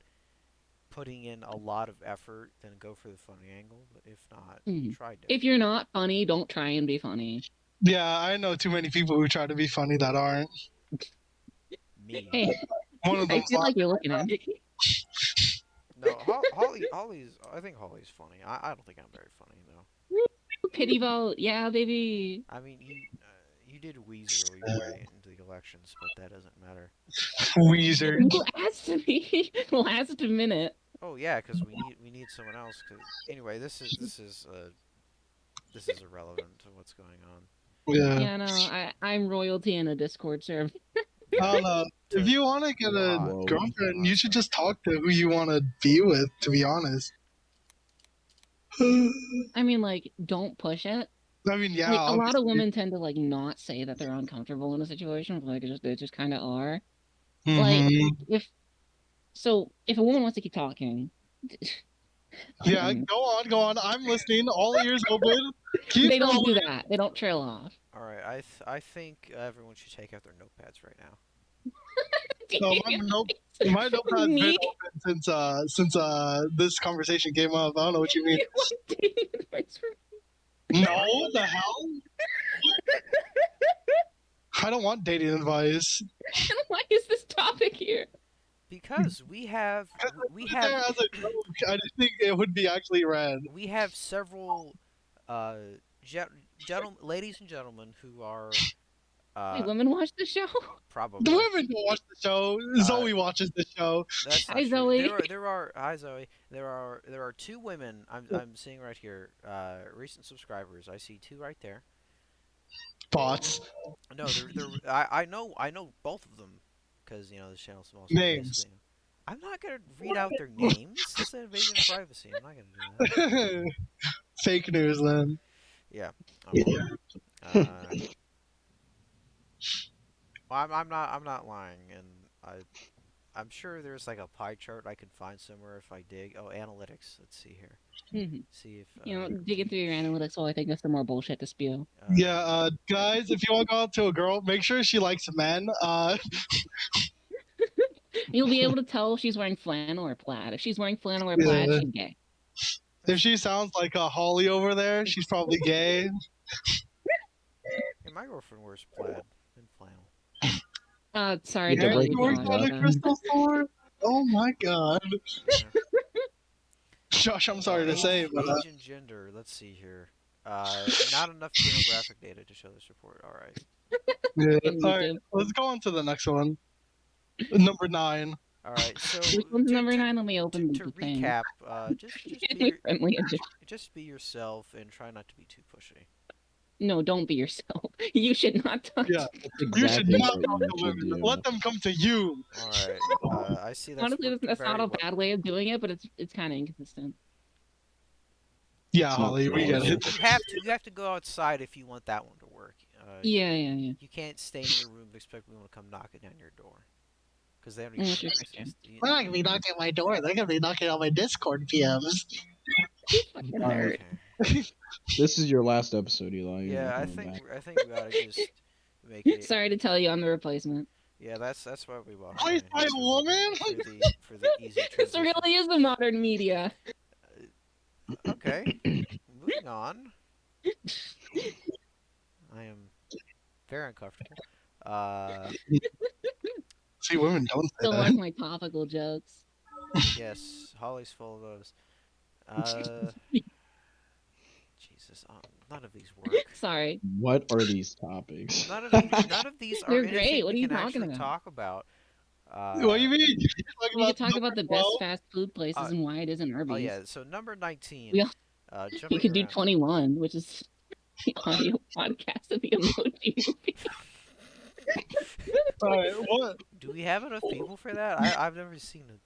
putting in a lot of effort, then go for the funny angle. But if not, Mm. try If different. you're not funny, don't try and be funny. Yeah, I know too many people who try to be funny that aren't. Me. Hey, One of I them's feel like you're looking at me. No, Holly's. I think Holly's funny. I don't think I'm very funny though. Pity vote, yeah, baby. I mean, you did wheeze earlier right into the elections, but that doesn't matter. Weezer. Last me, last minute. Oh yeah, because we need someone else. Cause anyway, this is irrelevant to what's going on. Yeah. Yeah, no, I'm royalty in a Discord server. I Yeah, don't know. If to you want to get you're a hot. Whoa. You're girlfriend, hot, you should son. just talk to who you want to be with. To be honest. I I mean, like, don't push it. mean, yeah, Like, a lot of obviously. women tend to like not say that they're uncomfortable in a situation, but like, they just kind of are. Like, Hmm. if so, if a woman wants to keep talking, Yeah, um, go on. I'm listening. All ears open. Keep they don't going. do that. They don't trail off. All right, I think everyone should take out their notepads right now. No, my notepad's been Me? open since this conversation came up. I don't know what you mean. You want dating advice from No, the hell? I don't want dating advice. me? Why is this topic here? Because we Put it there have as a joke. I just think it would be actually read. we have several uh ladies and gentlemen who are Wait, uh women watch the show? The probably women don't watch the show. uh Zoe watches the show. that's not Hi, true. Zoe. There are hi Zoe. There are two women I'm seeing right here. Recent subscribers. I see two right there. Bots. No, I know both of them because you know this channel's small, so Names. basically. I'm not gonna read out their names. That's an invasion of privacy. I'm not gonna do that. Fake news, then. Yeah. Oh well. Uh, well, I'm not lying, and I'm sure there's like a pie chart I could find somewhere if I dig. Oh, analytics. Let's see here. Mhm. See if You know, digging through your reach. analytics while I think of some more bullshit to spew. Yeah, guys, if you want to go out to a girl, make sure she likes men. You'll be able to tell if she's wearing flannel or plaid. If she's wearing flannel or plaid, Yeah. she's gay. If she sounds like a Holly over there, she's probably gay. Hey, my girlfriend wears plaid and flannel. Sorry With to the tell Eric you, breaking works news at up. a Sean. crystal store. Oh my god, Yeah. Josh, I'm Oh, sorry to say, but age and gender. Let's see here. Not enough demographic data to show this report. All right. yeah. On All right, YouTube. let's go on to the next one. Number 9. All right. Which So one's number 9? Let me open to the thing. recap, Family friendly edition. just be yourself and try not to be too pushy. No, don't be yourself. You should not Yeah, touch. That's you should exactly not what talk you to should women. do. Let them come to you. All right. I see that's Honestly, worked that's not very a well. bad way of doing it, but it's kind of inconsistent. Yeah, It's not Holly, we get flawless. it. You have to go outside if you want that one to work. Yeah. You can't stay in your room and expect people to come knocking down your door because they don't even Unless live you're next to you. Christian. They're not gonna be knocking at my door. They're gonna be knocking on my Discord PMs. You fucking All right, nerd. Okay. this is your last episode, Eli. You're Yeah, not coming back. I think we ought to just make it. Sorry to tell you, I'm the replacement. Yeah, that's why we brought her Placed in by here a woman? for the easy This transition. really is the modern media. Okay. Moving on. I am very uncomfortable. Uh, See, women don't say Don't that. like my topical jokes. yes, Holly's full of those. Uh, Jesus, none of these work. Sorry. What are these topics? None of these are They're great. anything What we are you can talking actually about? talk about. What do Uh, you mean? You're talking We about could talk number about the best 12? fast food uh, places and why it isn't oh Arby's. yeah, so number 19, We al- we jumping could do around. 21, which is the audio podcast of the emoji movie. All right, what? Do we have enough people for that? I've never seen it.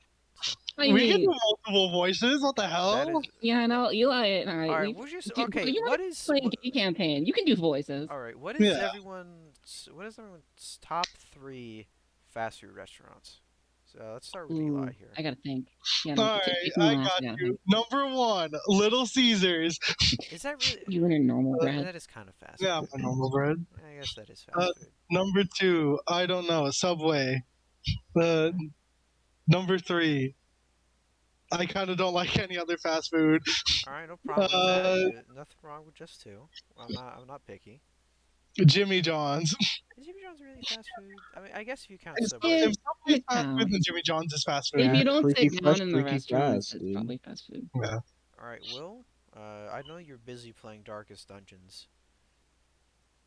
So I We can do mean, multiple voices. What the that hell? is yeah, no, Eli and I, all right. we've We'll just do, okay. you want What to is play a what? gay campaign? You can do voices. All right. Yeah. What is everyone's top three fast food restaurants? So let's start with Eli Ooh, here. I gotta think. Yeah, All no, right, kick me I last. got I gotta you. think. Number one, Little Caesars. Is that really? You and your normal bread. That is kind of fast Yeah, food. my normal bread. I guess that is Uh, fast food. number two, I don't know, Subway. Uh, number three, I kind of don't like any other fast food. All right, no problem with that. Uh, Nothing wrong with just two. I'm not picky. Jimmy John's. Is Jimmy John's really fast food? I mean, I guess if you count If Subway. It Subway's it fast food, then counts. Jimmy John's is fast If food. you don't Freaky sit fresh, down in the freaky restaurants, fast, it's dude. probably fast food. Yeah. All right, Will. I know you're busy playing Darkest Dungeons,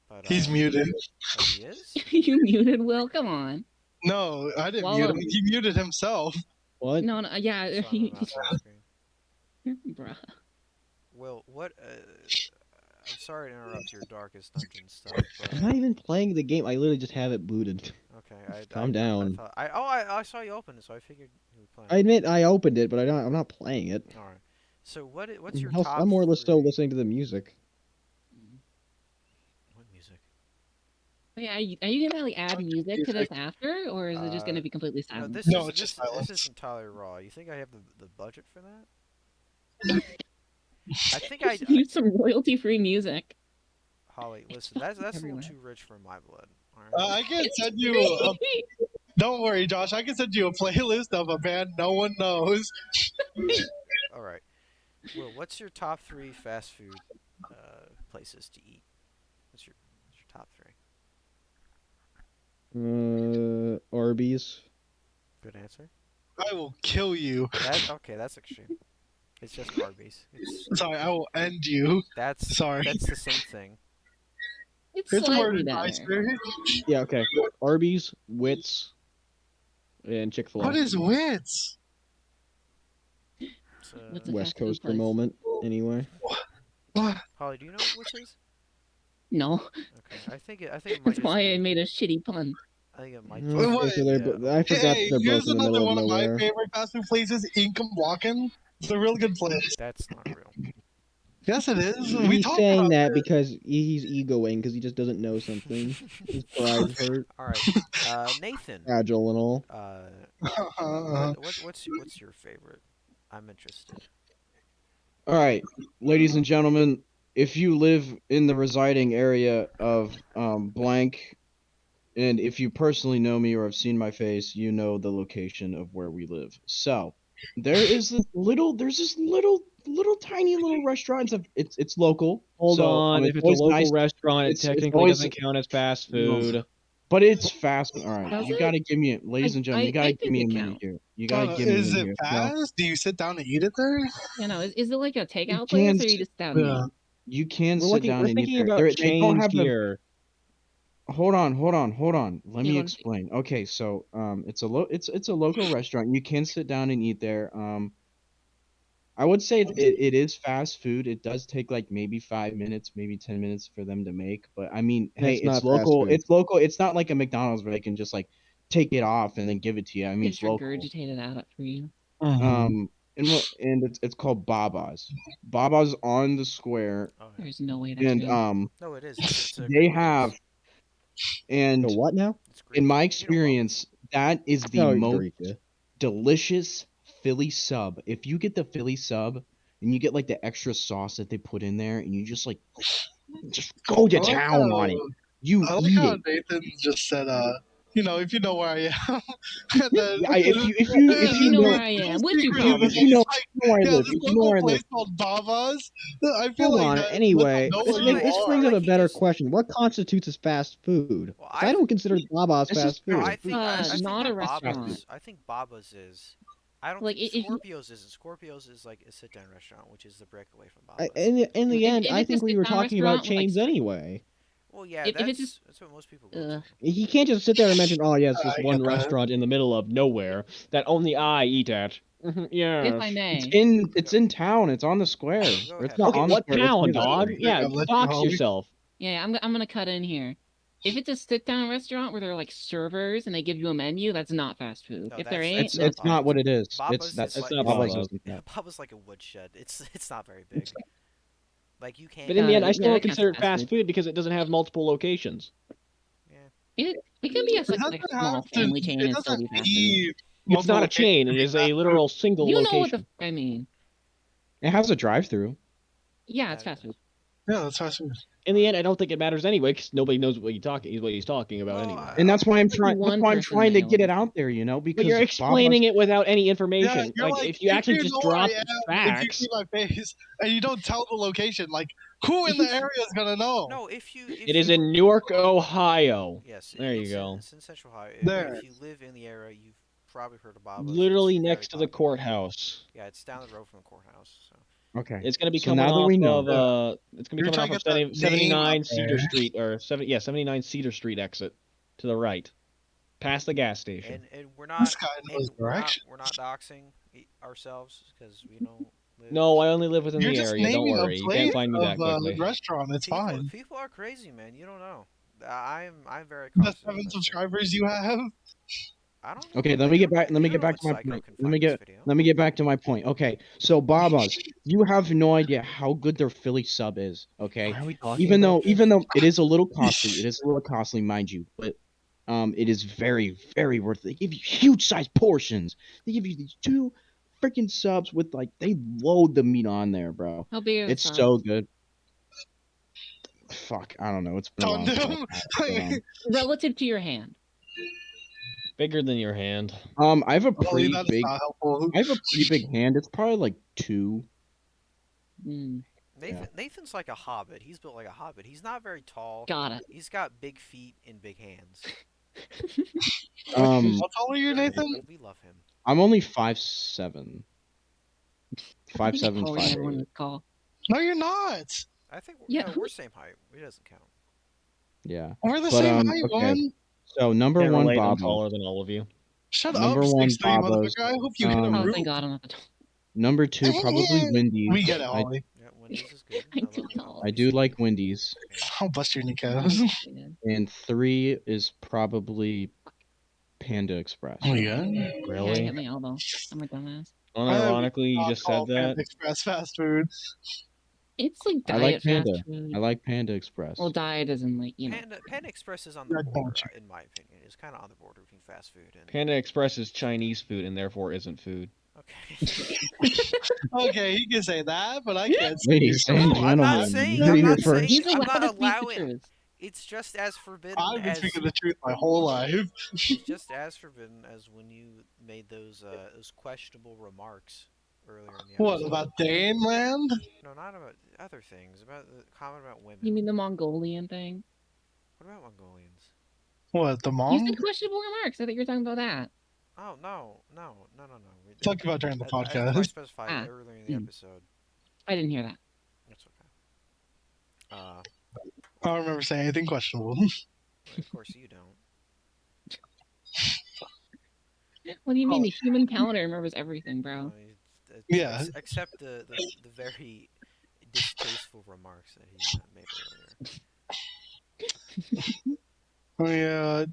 but He's muted. oh, he is. You muted Will? Come on. No, I didn't Well, mute him. He muted himself. What? no, no, yeah, So I'm a mouse on the screen. bruh. Will, what? I'm sorry to interrupt your Darkest Dungeon stuff, but I'm not even playing the game. I literally just have it booted. okay. Calm I down. thought I saw you open it, so I figured you were I playing. admit I opened it, but I'm not playing it. All right. So what's your I'm top more or less still three? listening to the music. What music? Yeah, are you gonna like add music to this Music. after, or is it just gonna be completely No, silent? No, it's just this is silence. entirely raw. You think I have the budget for that? I think I Use some royalty-free music. Holly, listen, that's a little Everywhere. too rich for my blood. All right. I can It's send you a. free. Don't worry, Josh. I can send you a playlist of a band no one knows. All right. Well, what's your top three fast food places to eat? What's your top three? Arby's. Good answer. I will kill you. That okay? That's extreme. It's just Arby's. Sorry, I will end you. Sorry. that's the same thing. It's It's slightly murder better. nicer. Yeah, okay. Arby's, Wits, and Chick-fil-A. What is wits? It's, What's a West fast food Coaster place? moment, anyway. What? Holly, do you know what which is? No, Okay, I think it might that's just why be. I made a shitty pun. I think it might Okay, just What? so be. I forgot Hey, they're both here's in the another middle of one of my nowhere. favorite fast food places, Inkum Walkin'. It's a real good place. That's not real. Yes, it is. We He's talked saying about that this. because he's egoing because he just doesn't know something. His pride's hurt, All right, Nathan. fragile and all. What's your favorite? I'm interested. All right, ladies and gentlemen, if you live in the residing area of blank, and if you personally know me or have seen my face, you know the location of where we live. So there's this little tiny little restaurant. It's local, Hold so on, if it's it's a always local nice. restaurant, it It's technically always doesn't count as fast no, food. but it's fast. All right, Does you it? gotta give me, ladies and gentlemen, you gotta I give think me a it minute counts. here. You gotta give me a Is minute it here. No, fast? Do you sit down and eat it there? You know, is it like a you takeout can place, or you just sit down and Yeah. eat? you can We're sit looking. down We're and eat thinking there. about They don't chains have the here. hold on. Let Yeah, me go on. explain. Okay, so it's a local restaurant. You can sit down and eat there. I would say it is fast food. It does take like maybe 5 minutes, maybe 10 minutes for them to make. But I mean, And hey, it's it's not fast local. food. It's local. It's not like a McDonald's where they can just like take it off and then give it to you. I mean, it's Just local. regurgitate it out for you. And it's called Baba's. Baba's on the square, Oh yeah. There's no way that's and real. No, it is. It's a they great place. have The and what now? It's in great. my You know Bubba's. experience, that is the Oh, most Eureka. delicious Philly sub. If you get the Philly sub and you get like the extra sauce that they put in there, and you just like just go I to like town how on it, you I like eat how it. Nathan just said if you know where I am, and then Yeah, if you if you If if you you know know where I am, which you secret, probably if do. you know, like where I live, this if you know local where I live, place called Baba's. I feel Hold like on. that let them Anyway, know But where no, you this it's brings not are. up a like he better just. question. What constitutes as fast food? Well, Because I don't consider Baba's this is fast no, food. I think Not a that restaurant. Baba's is. I don't Like think if you, Scorpio's isn't. Scorpio's is like a sit down restaurant, which is the breakaway from I, Baba's. in the, in the end, if I it's a think we sit were down talking about restaurant with like chains anyway. Well, yeah, if it's just that's what most people go to. uh, He can't just sit there and mention, "Oh, yes, this I get one that. restaurant in the middle of nowhere that only I eat at." if I Yes. may. it's in town. It's on the square. Go Or it's ahead, not Okay, homie. on the what square. It's town, near the dog? square. Yeah, God bless you, dox homie. yourself. Yeah, I'm gonna cut in here. If it's a sit down restaurant where they're like servers and they give you a menu, that's not fast food. No, If there that's ain't, not It's that's fast not Baba's. what it is. It's Baba's is that's It's like not it's Baba's like Baba's. isn't that. Baba's like a woodshed. It's not very big. Like you can't But in the end, I yeah, still don't that counts as consider it fast fast food. food because it doesn't have multiple locations. Yeah. It can be a It like doesn't a have small to. family chain It and still doesn't be fast food. need It's multiple not a locations chain, to it be is a fast food. literal single You know what the location. I mean? It has a drive-through. Yeah, it's That fast food. Yeah, that's fast food. In all the right. end, I don't think it matters anyway because nobody knows what he's talking about Well, anyway. And that's why I'm Like trying. That's one why I'm person trying might to know what get it he's out talking. there, But you're because Baba's. explaining it without any Yeah, information. you're Like like, if you if actually you just know where I drop am, if you see facts, my face, and you don't tell the location, like, who in the area is gonna know? no, it if is you in Newark, Ohio. yes, There you go. it's in Central Ohio. There. If you live in the area, you've probably heard of Baba's. It's Literally very next to the popular. courthouse. Yeah, it's down the road from the courthouse. So Okay. It's gonna be So coming now that off we of know, Yeah. it's gonna be You're coming trying off to of get the name out 79 Cedar there. Street or 79 Cedar Street exit to the right, past the gas station. and This guy knows direction. we're not doxing ourselves because we don't live. No, I only live within You're the just area. Don't naming a worry, you can't place find me of that a quickly. restaurant. It's fine. People are crazy, man. You don't know. I'm very The cautious about 7 that stuff. subscribers you have. I don't know. okay, let me You get don't know. back. Let You me don't get know back what to my psycho point. can find this video. Let me get back to my point. Okay, so Baba's, you have no idea how good their Philly sub is. Okay, Why are we talking about even this? though it is a little costly, it is a little costly, mind you, but it is very very worth it. They give you huge size portions. They give you these two freaking subs with like they load the meat on there, bro. How big are the It's subs? so good. Fuck, I don't know. It's been a while since Tandem. I've had it, Relative to your hand. Bigger than your hand. I have a Ollie, pretty that is big. not helpful. I have a pretty big hand. It's probably like two. Mm, Yeah. Nathan's like a hobbit. He's built like a hobbit. He's not very tall. got it. He's got big feet and big hands. Um, How tall are you, Nathan? We love him. I'm only 5'7". I Five think you're seven, taller than five everyone in eight. this call. No, you're not. I think Yeah, no, who we're same height. It doesn't count. Yeah. We're the But same height, okay. man. So number Can't one relate. I'm Baba. taller than all of you. Shut up, Number one 6'3", Baba's. motherfucker. I hope you hit a Oh, Um, roof. thank God I'm not the tall. number two probably We Wendy's. get it, Ollie. Yeah, Wendy's is good. I'm I too love tall. I Wendy's do food. like Wendy's. Okay. I'll bust your I'm kneecaps. excited. And three is probably Panda Express. Oh, yeah? Yeah, you Really? hit my elbow. I'm a dumbass. I would Unironically, you not just said call Panda that. Express fast food. It's like I like diet fast Panda. food. I like Panda Express. Well, diet isn't like, Panda Express is on the Yeah, border, don't you? in my opinion. It's kind of on the border between fast food and Panda Express is Chinese food and therefore isn't food. okay. Okay, he can say that, but I can't say Ladies you're and No, I'm not gentlemen, saying. you heard I'm it here not first. saying. he's I'm allowed not to speak the allowing. truth. It's just as forbidden I've been as. speaking the truth my whole life. It's just as forbidden as when you made those questionable remarks earlier in the What, episode. about Dane Land? No, not about other things. About the comment about women. You mean the Mongolian thing? What about Mongolians? What, the You Mong? said questionable remarks. I thought you were talking about that. Oh no. Talk about during the I think I podcast. specified Ah. earlier in the episode. I didn't hear that. That's okay. I don't remember saying anything questionable. Of course you don't. What do you mean? Oh. The human calendar remembers everything, bro. Yeah. Except the very distasteful remarks that he made earlier. Yeah.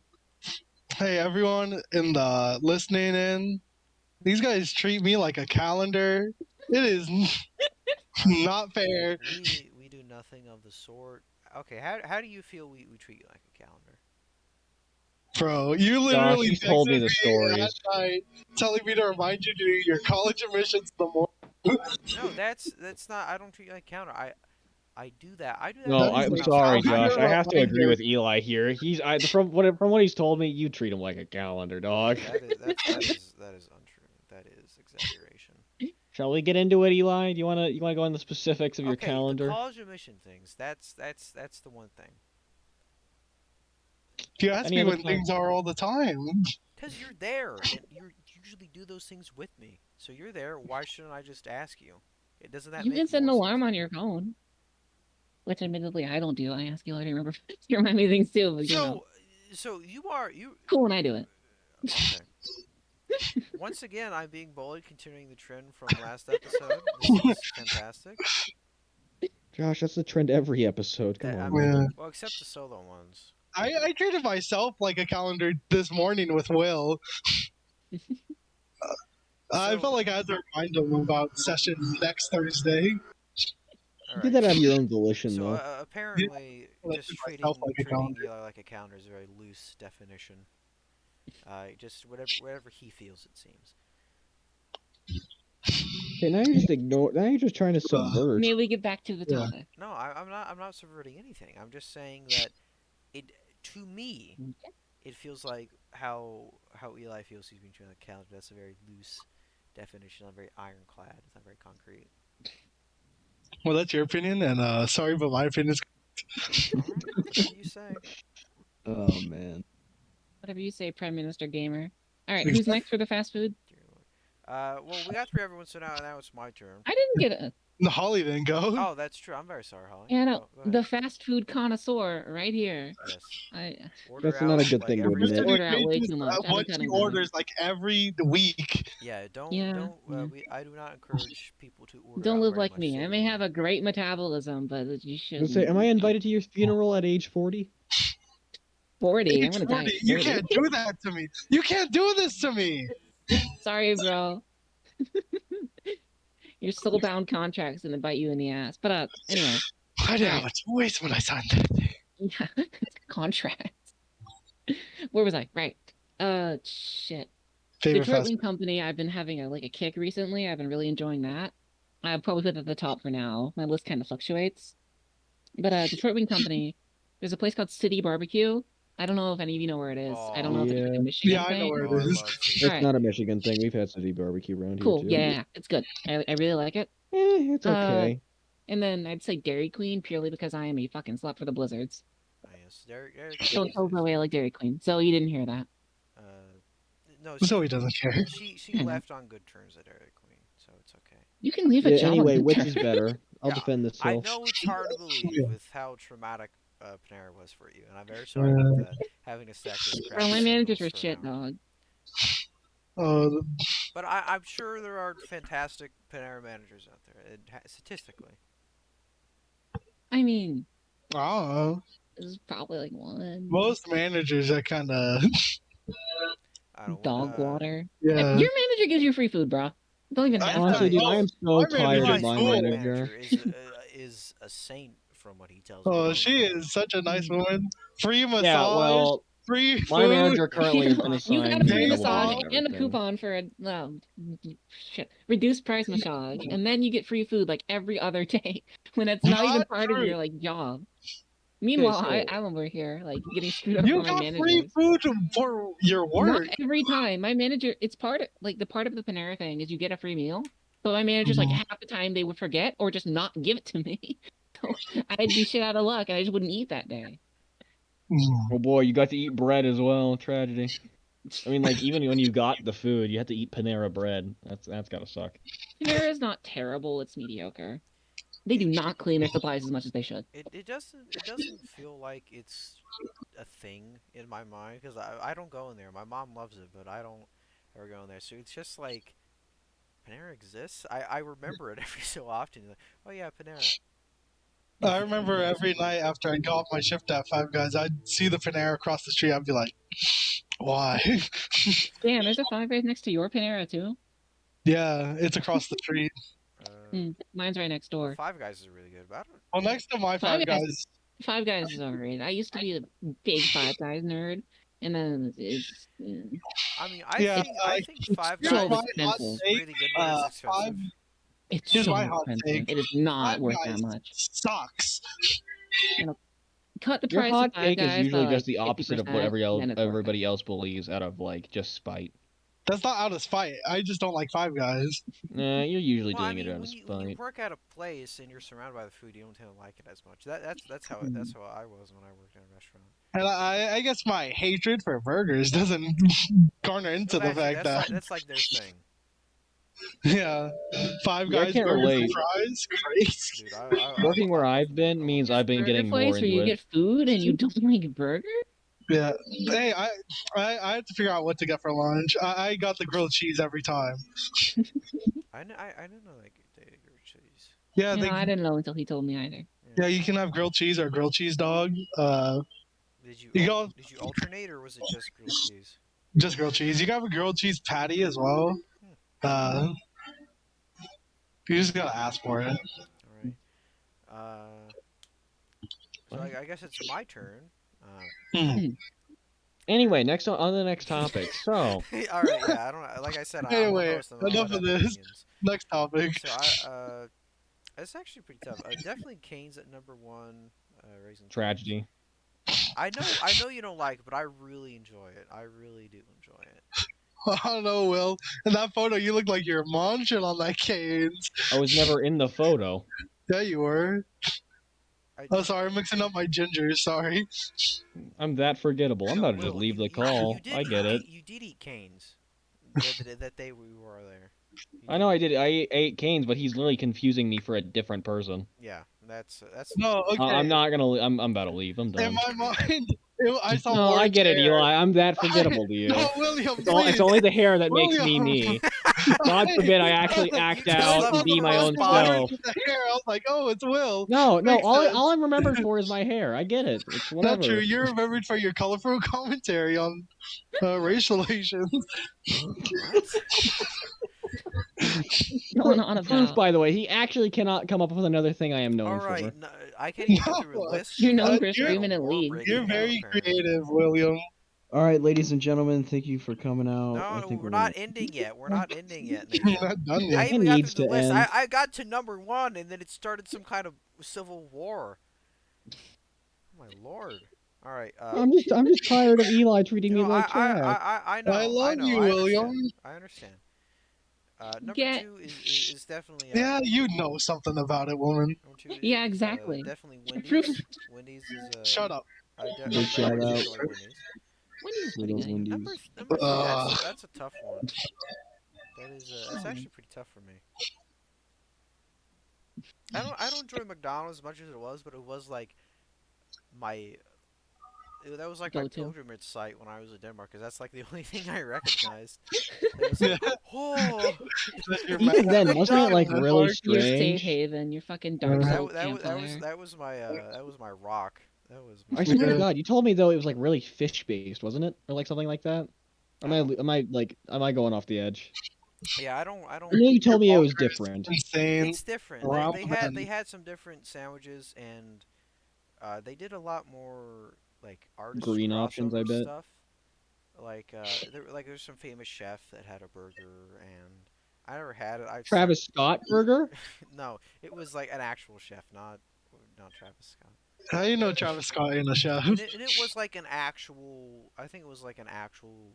Hey, everyone in the listening in. These guys treat me like a calendar. It is not fair. We do nothing of the sort. Okay, how do you feel we treat you like a calendar? Bro, you Josh, literally you've texted told me the me at stories. night telling me to remind you to do your college admissions in the morning. No, that's not. I don't treat you like a calendar. I do that. I do that No, That's with I'm like sorry, calendars. Josh. after I a have to agree reminder. with Eli here. From what he's told me, you treat him like a calendar, dog. That is untrue. That is exaggeration. Shall we get into it, Eli? Do you wanna go into the specifics of your Okay, the calendar? college admission things. That's the one thing. You ask Any me other when time? things are all the time. Cause you're there and you usually do those things with me. So you're there. Why shouldn't I just ask you? It doesn't that You can make set an more sense? alarm on your phone, which admittedly I don't do. I ask you to remember to remind me of things too, but So, so you. cool when I do it. Okay. Once again, I'm being bullied, continuing the trend from last episode. This is fantastic. Josh, that's the trend every episode. Come That on, I'm man. Yeah. well, except the solo ones. I treated myself like a calendar this morning with Will. I felt So, like I had to remind him about session next Thursday. all You did right. that out of your own volition, So though. Yeah, apparently, I just treated myself like a treating calendar. Eli like a calendar is a very loose definition. Just whatever he feels, it seems. Okay, now you're just ignore. Now you're just trying to subvert. May we get back to the Yeah. topic? No, I'm not. I'm not subverting anything. I'm just saying that it, to me, it feels like how Eli feels he's being treated like a calendar. That's a very loose definition. Not very ironclad. It's not very concrete. Well, that's your opinion, and sorry, but my opinion is. All right, whatever you say. Oh man. Whatever you say, Prime Minister Gamer. All right, who's next for the fast food? Dear Lord. Well, we got three everyone, so now it's my turn. I didn't get a. Holly didn't go. Oh, that's true. I'm very sorry, Holly. Yeah, no, Go ahead. the fast food connoisseur right here. Yes. I Order That's not out a good like thing to every used to admit. day. order out way too much. I've been What she cutting down. orders like every week. Yeah, Yeah, yeah. I do not encourage people to order Don't out live very like much me. I may anymore. have a great metabolism, but you Let's say, am I shouldn't. invited to your funeral at age 40? 40. I'm Age gonna die 40. at You 40. can't do that to me. You can't do this to me. Sorry, bro. Your soul-bound contract's gonna bite you in the ass. But anyway, I didn't All have a choice when I signed that thing. yeah, it's a contract. Where was I? Right. Shit. Favorite Detroit fast Wing Company. I've been having a kick recently. I've been really enjoying that. I'll probably put it at the top for now. My list kind of fluctuates. But Detroit Wing Company, there's a place called City Barbecue. I don't know if any of you know where it is. I don't know if it's like a Yeah. Yeah, Michigan I know thing. where it Oh, I is. love City All It's right, not a Barbecue. Michigan thing. We've had city barbecue around here cool. too. Yeah, it's good. I really like it. It's Uh, okay. and then I'd say Dairy Queen purely because I am a fucking slut for the blizzards. Oh, yes, Derek Queen Don't tell is Zoe I good. like Dairy Queen. So you didn't hear that. No, Zoe doesn't care. she I know. left on good terms at Dairy Queen, so it's okay. You can leave a Yeah, job on anyway, good which terms. is better? I'll Yeah, defend this I hill. know it's hard to believe Yeah. with how traumatic Panera was for you, and I'm very sorry about that. Having to stack those Bro, crappy my managers singles are for an shit, hour. dog. Uh, But I'm sure there are fantastic Panera managers out there, statistically. I mean, I don't know. this is probably like one Most managers are kind of I don't. dog water. yeah. Your manager gives you free food, bro. Don't even Let me ask tell Honestly, them. dude, you, I am My so tired manager of Eli's is my current cool. manager manager. is a saint from what he tells me. Oh, she is such a nice woman. Free Yeah, massage, well, free my food, manager currently You has know, been you got assigned a me free days double massage time off. and and a everything. coupon for a shit reduced price massage, and then you get free food like every other day when it's not even Not part of true. your like job. Okay, Meanwhile, so I'm over here like getting screwed over You by my got free managers. food for your Not work. every time. My manager, it's part of like the part of the Panera thing is you get a free meal. But my manager's like Mhm. half the time they would forget or just not give it to me. So I'd be shit out of luck and I just wouldn't eat that day. oh boy, you got to eat bread as well. Tragedy. I mean, like even when you got the food, you had to eat Panera bread. That's gotta suck. Panera is not terrible, it's mediocre. They do not clean their supplies as much as they should. It doesn't feel like it's a thing in my mind because I don't go in there. My mom loves it, but I don't ever go in there. So it's just like Panera exists. I remember it every so often. Like, oh yeah, Panera. I remember every night after I got off my shift at Five Guys, I'd see the Panera across the street. I'd be like, "Why?" Damn, there's a Five Guys next to your Panera too. Yeah, it's across the street. Mine's right next Well, door. Five Guys is really good, but I don't. Well, next to my Five Five Guys, Guys, Five Guys is overrated. I used to be a big Five Guys nerd, and then I mean, yeah, I think Five here's Guys so my hot is expensive. take. really good, but it's Five expensive. It's Here's so my hot expensive. take. It is Five not worth that Guys much. sucks. You know, cut the Your price of hot Five take is Guys by usually just like the opposite of what 50%, then it's worth it. everybody else believes out of like just spite. That's not out of spite. I just don't like Five Guys. Nah, you're usually Well, I doing it mean, out of when you spite. work at a place and you're surrounded by the food, you don't tend to like it as much. That's how I was when I worked in a restaurant. And I guess my hatred for burgers doesn't garner into Well, the actually, fact that that's like their thing, yeah, Five Yeah, I Guys can't burgers and relate. fries, crazy. dude. Working where I love I've been means I've been Burger getting more place where into you it. get food and you don't like burger? Yeah. Hey, I had to figure out what to get for lunch. I got the grilled cheese every time. I didn't know they did grilled cheese. Yeah, You know, they I didn't know until he told me either. yeah you can have grilled cheese or grilled cheese dog. You go Did you alternate or was it just grilled cheese? just grilled cheese. You can have a grilled cheese patty as well. Hmm. Uh, you just gotta ask for it. All right. Uh, so I guess it's my turn. Hmm. Anyway, next on the next topic. So, All right. Yeah. I don't. Like I said, I'm the Anyway, host. I'm allowed enough to of have this. opinions. Next topic. So it's actually pretty tough. Definitely Kane's at number one. Raising Cane's. tragedy. I know you don't like it, but I really enjoy it. I really do enjoy it. I don't know, Will. In that photo, you look like you're munching on that canes. I was never in the photo. Yeah, you were. I, Oh, sorry, I'm mixing up my gingers. Sorry. I'm that forgettable. I'm no, about to just Will, leave the call. I get it. you did eat Cane's. That day we were there. You I know I did. did. I ate Canes, but he's literally confusing me for a different person. Yeah, that's No, I'm okay. not gonna. I'm about to leave. I'm In done. my mind, I saw No, I orange get it, hair. Eli. I'm that forgettable to you. No, William, It's please. only the hair that makes me William. me. God forbid I actually act just I out love and saw the be the my person own with spot. self. orange with the hair. I was like, oh, it's Will. No, no. Makes sense. All I'm remembered for is my hair. I get it. It's Not true. whatever. You're remembered for your colorful commentary on racial relations. What? Going on Proof, about. by the way, he actually cannot come up with another thing I am All known right, for. no, I can't even get through a No, list You're known without for you're screaming at war leaves. breaking you're out. very Apparently. creative, William. All right, ladies and gentlemen, thank you for coming out. I No, think we're we're not gonna. ending yet. We're not ending yet, You're Nathan. not done I yet. It even got through needs the to list. end. I got to number one, and then it started some kind of civil war. Oh my lord! All right. I'm just tired of Eli treating You me know, like trash. I love you, I William. understand. I understand. Number Get. two is definitely Yeah, you know something about it, woman. number two. Yeah, exactly. Definitely Proof. Wendy's. Wendy's is Shut up. Big I shout really out enjoy Wendy's. Wendy's is for pretty those good. Wendy's. Number three. Uh, That's a tough one. That's Oh. actually pretty tough for me. I don't enjoy McDonald's as much as it was, but it was like my that was like my Go-to. pilgrimage site when I was in Denmark, because that's like the only thing I recognized. It was yeah, like, oh, Even then, wasn't it like really McDonald's. Your safe strange? haven, your fucking dark soul campfire. that was my rock. That was I my. swear to Yeah. God, you told me though it was like really fish based, wasn't it, or like something like that? I don't- Am I going off the edge? Yeah, I I don't. know you Your told me it was vulgar is different. insane. It's different. Ramen. They had some different sandwiches, and they did a lot more like artist Green options, I crossover bet. stuff. There's some famous chef that had a burger, and I never had it. I've seen. Travis Scott burger. No, it was like an actual chef, not Travis Scott. How you know Travis Scott ain't a chef? And it was like an actual. I think it was like an actual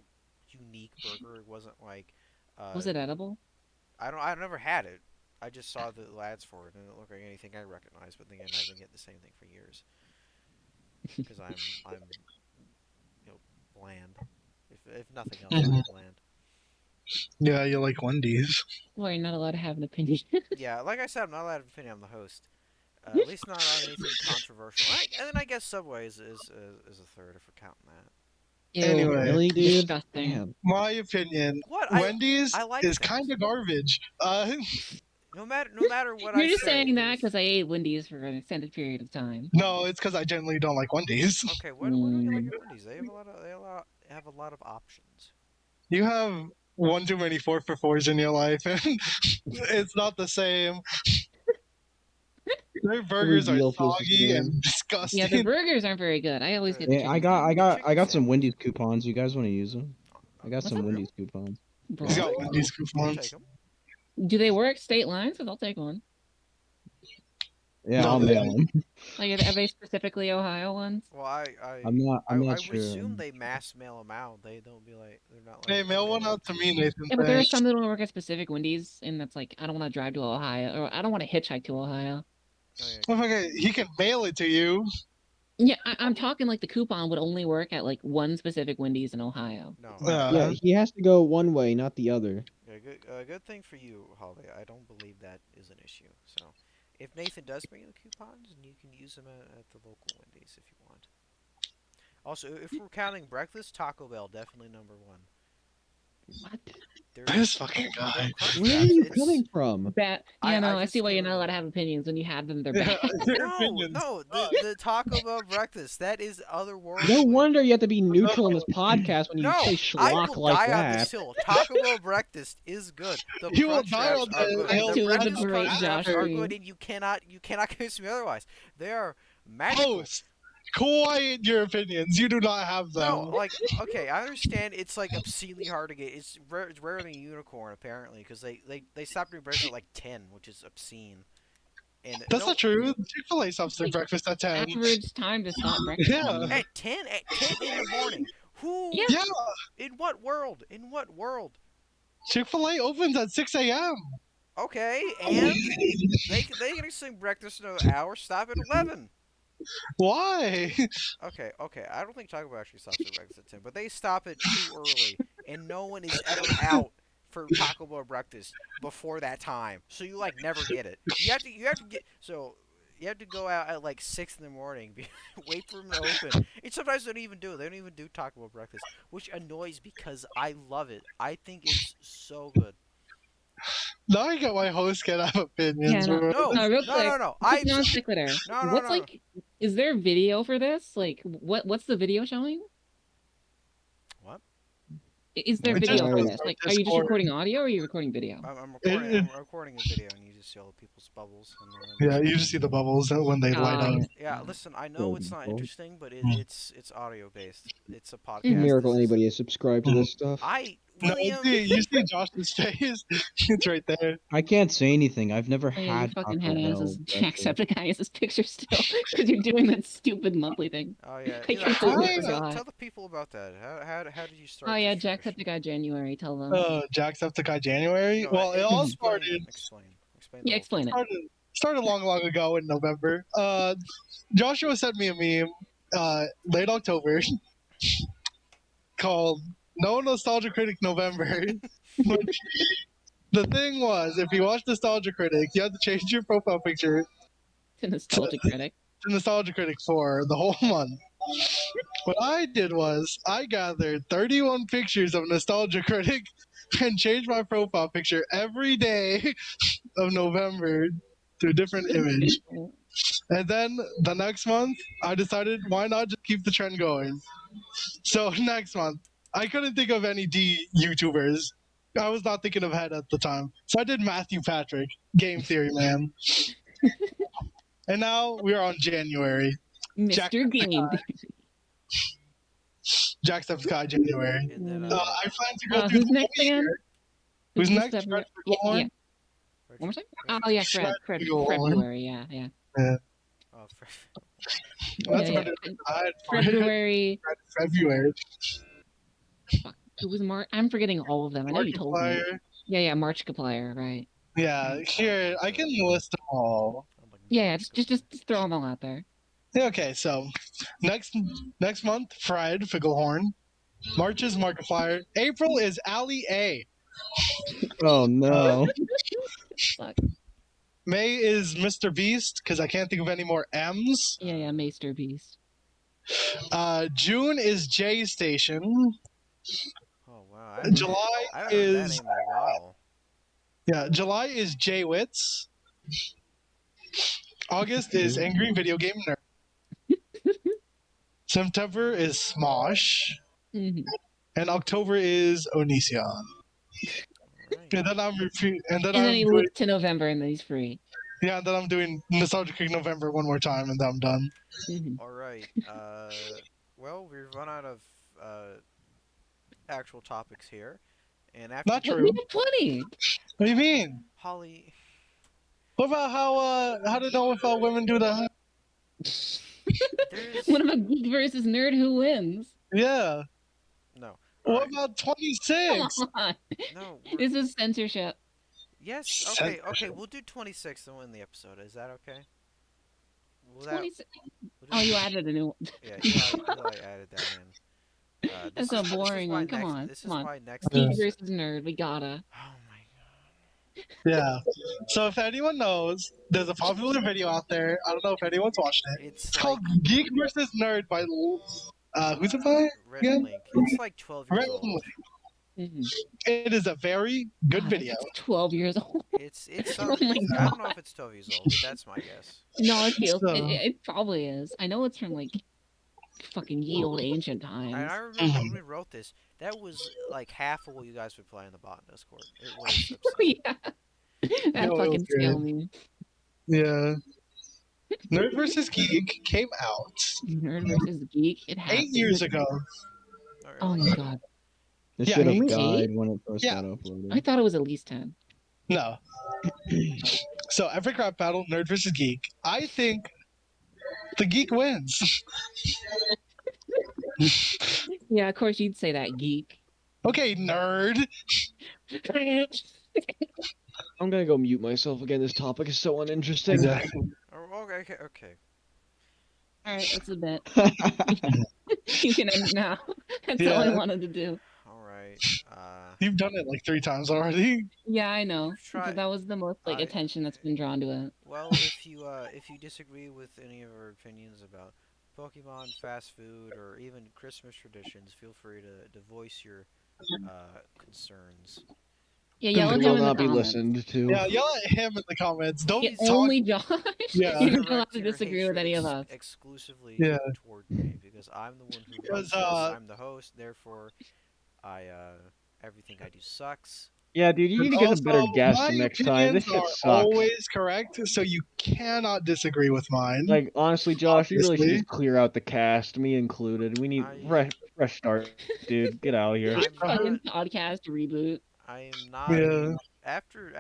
unique burger. It wasn't like. Was it edible? I never had it. I just saw the ads for it, and it didn't look like anything I recognized. But then again, I've been getting the same thing for years because I'm bland. If nothing else, I'm Mhm. bland. Yeah, you like Wendy's. Well, you're not allowed to have an opinion. Yeah, like I said, I'm not allowed to opinion. I'm the host. At least not on anything controversial. And then I guess Subway is a third if we're counting that. Ew, Anyway. Really, dude? disgusting. Damn. My opinion, What Wendy's I like is things. kind of garbage. No matter what You're I just say, saying that there's- because I ate Wendy's for an extended period of time. No, it's because I generally don't like Wendy's. Okay, what don't you like at Wendy's? They have a lot of options. You have one too many 4 for 4s in your life, and it's not the same. Their burgers are deal feels the soggy same. and disgusting. Yeah, the burgers aren't very good. I always get the Yeah, chicken sandwich. I got some sandwich. Wendy's coupons. You guys want to use them? I got What's some up? Wendy's coupons. He's got Bro. Wendy's I'll take coupons. 'em. Do they work state lines? Because I'll take one. Yeah, No, I'll they mail don't. them. Like, are they specifically Ohio ones? Well, I'm I not would sure. assume they mass mail them out. They don't be like they're not like Hey, mail one mandated out to to. me, Nathan. Yeah, but there are Thanks. some that don't work at specific Wendy's, and that's like, I don't want to drive to Ohio, or I don't want to hitchhike to Ohio. Oh yeah, Okay, he can mail it to you. Yeah, I'm talking like the coupon would only work at like one specific Wendy's in Ohio. no, no. Yeah, Uh, he has to go one way, not the other. Yeah, good thing for you, Holly. I don't believe that is an issue. So, if Nathan does bring you the coupons, and you can use them at the local Wendy's if you want. Also, if we're counting breakfast, Taco Bell definitely number one. What? Their this fucking their guy. Crunch Where are Wraps. you It's coming from? Bad. Yeah, no, I I see just why can't you're not allowed to remember. have opinions. When you have them, they're Yeah, bad. their No, opinions. no, the Taco Bell breakfast that is No otherworldly. wonder you have to be neutral in No, this podcast when you No, say I schlock will like die on this that. hill. Taco Bell breakfast is good. The you will Crunch die Wraps on are the good. hill The To live the breakfast forever great Crunch Wraps Josh are after. good, dream. and you cannot convince me otherwise. They are magical. Host, quiet your opinions. You do not have No, them. like okay, I understand it's like obscenely hard to get. It's rarer than unicorn apparently because they stopped doing breakfast at like 10, which is obscene. And That's not no, true. Chick-fil-A stops It's their like breakfast at 10. average time to stop breakfast Yeah, anyway. at 10 in the morning. Yeah, Who? yeah. In what world? In what world? Chick-fil-A opens at 6 a.m. Okay, and they can sing breakfast in an hour. Stop at 11. Why? Okay. I don't think Taco Bell actually stops at breakfast at 10, but they stop it too early, and no one is ever out for Taco Bell breakfast before that time. So you like never get it. You have to go out at like 6 in the morning, wait for them to open. And sometimes they don't even do it. They don't even do Taco Bell breakfast, which annoys because I love it. I think it's so good. Now I get why hosts can have yeah, opinions, no. bro. No, Real no, no, quick, no. quick non sequitur. No, no, What's no, no. like? Is there video for this? Like, what's the video showing? What? Is there It just video for goes I this? on Like, are you just Discord. recording audio or are you recording video? I'm recording. It- I'm recording a video, and you just see all the people's bubbles on their yeah, image. you just see the bubbles when they light Oh up. yeah. Yeah, Oh. listen. I know Go it's not people. interesting, but Mm, it's audio based. It's a It's a Mhm. podcast. miracle This is anybody is subscribed to mm. this stuff. No, William. you see Josh's face? It's right there. I can't say anything. I've never Oh yeah, your had fucking Taco head ass Bell is breakfast. Jacksepticeye is his picture still because you're doing that stupid monthly thing. Oh yeah. I completely Hi, forgot. Tell the people about that. How did you Oh start yeah, this tradition? Jacksepticeye January. Tell them. Jacksepticeye January. No, Well, it all Mhm. started explain the Yeah, whole thing. explain it. started long ago in November. Joshua sent me a meme late October called "No Nostalgia Critic November." The thing was, if you watch Nostalgia Critic, you had to change your profile picture To to, nostalgic critic. to Nostalgia Critic for the whole month. What I did was I gathered 31 pictures of Nostalgia Critic and changed my profile picture every day of November to a different image. And then the next month, I decided why not just keep the trend going. So next month, I couldn't think of any D YouTubers. I was not thinking of head at the time. So I did Matthew Patrick, Game Theory Man. And now we are on January. Mr. Game. Jacksepticeye January. And then I plan to go through Who's the next whole again? year. Who's Who's next? February? Fred Yeah, yeah. Figglehorn? One more time? Fred- Oh yeah, Fred Figglehorn. February. Yeah, yeah. Yeah. oh, That's Yeah, a better yeah. side for it. February. February. Fuck. Who was March? I'm forgetting all of them. I know you told me. Markiplier. Yeah, Markiplier, right? Yeah, here I can list them all. Yeah, just throw them all out there. Okay, so next month, Fred Figglehorn. March is Markiplier. April is Ali A. Oh no. Fuck. May is Mr. Beast because I can't think of any more M's. Yeah, Maester Beast. June is J Station. Oh wow. July I haven't heard that is name in a while. July is J Wits. August is Angry Video Game Nerd. September is Smosh. Mhm. And October is Onision. Alright. And then And then he loops to November, and then he's free. yeah, and then I'm doing Nostalgia Critic November one more time, and then I'm done. Mhm. Alright. Well, we've run out of actual topics here. And after Not But true. we have plenty. What do you mean? Holly. What about how to know if women do the There's What about geek versus nerd? Who wins? yeah? no. All What right. about Come 26? on. No, we're This is censorship. yes. Okay, okay. Censorship. We'll do 26 and win the episode. Is that okay? Will that 26. we'll Oh, do you 20? added a new one. Yeah, Eli added that in. That's a boring one. Come on. This Come is on. why next Geek episode. versus nerd. We gotta. Oh my Yeah. So if anyone knows, there's a popular video out there. I don't know if anyone's watched it. It's It's called like Geek versus Nerd by who's it by Rhett and again? Link. It's like 12 years Red old. Mhm. It is a very good God, video. it's 12 years old. It's Oh some. my I don't know god. if it's 12 years old, but that's my guess. No, it feels. It, So it probably is. I know it's from like fucking ye old ancient And I times. remember when we wrote this, that was like half of what you guys would play in the bot Discord. It was Oh, obscene. yeah. no, That it was fucking scale good. me. Yeah. Nerd versus Geek came out Nerd versus geek. It has 8 years ago. Oh Oh really? my god. It Yeah, should have Only died 8? when it first Yeah. got I uploaded. thought it was at least 10. No. So Epic Rap Battle, Nerd versus Geek. I think the Geek wins. Yeah, of course you'd say that, geek. Okay, nerd. I'm gonna go mute myself again. This topic is so uninteresting. Exactly. Oh, okay. Alright, that's a bit. You can end it now. That's all I Yeah. wanted to do. All right. You've done it like 3 times already. Yeah, I know. We've tried. But that was the most like I attention that's been drawn to it. well, if you disagree with any of our opinions about Pokemon, fast food, or even Christmas traditions, feel free to voice your concerns. Yeah, yell I at will him in the not be comments. listened to. Yeah, yell at him in the comments. Don't Yeah, Please talk. only Josh. Yeah. You're not allowed Direct to your disagree with hatred any of us. exclusively Yeah. toward me because I'm the one who runs Because this. I'm the host, therefore, I everything I do sucks. Yeah, dude, you need to get a also, better guest my next time. This opinions shit are sucks. always correct, so you cannot disagree with mine. Like, honestly, Josh, you really should Obviously. just clear out the cast, me included. We need fresh start, dude. Get out of here. I'm Fucking not. podcast reboot. I am not. Yeah. After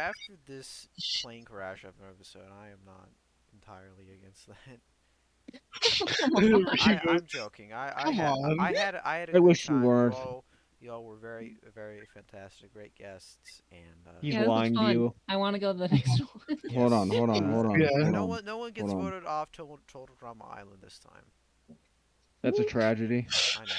this plane crash of an episode, I am not entirely against that. I'm joking. Come on. I had a I good wish you time. weren't. You all were very fantastic, great guests, and He's Yeah, this was lying to fun. you. I want to go to the next one. Hold on, hold on, uh, hold on. Yeah. Hold no on. one gets Hold on. voted off Total Drama Island this time. That's a tragedy. I know.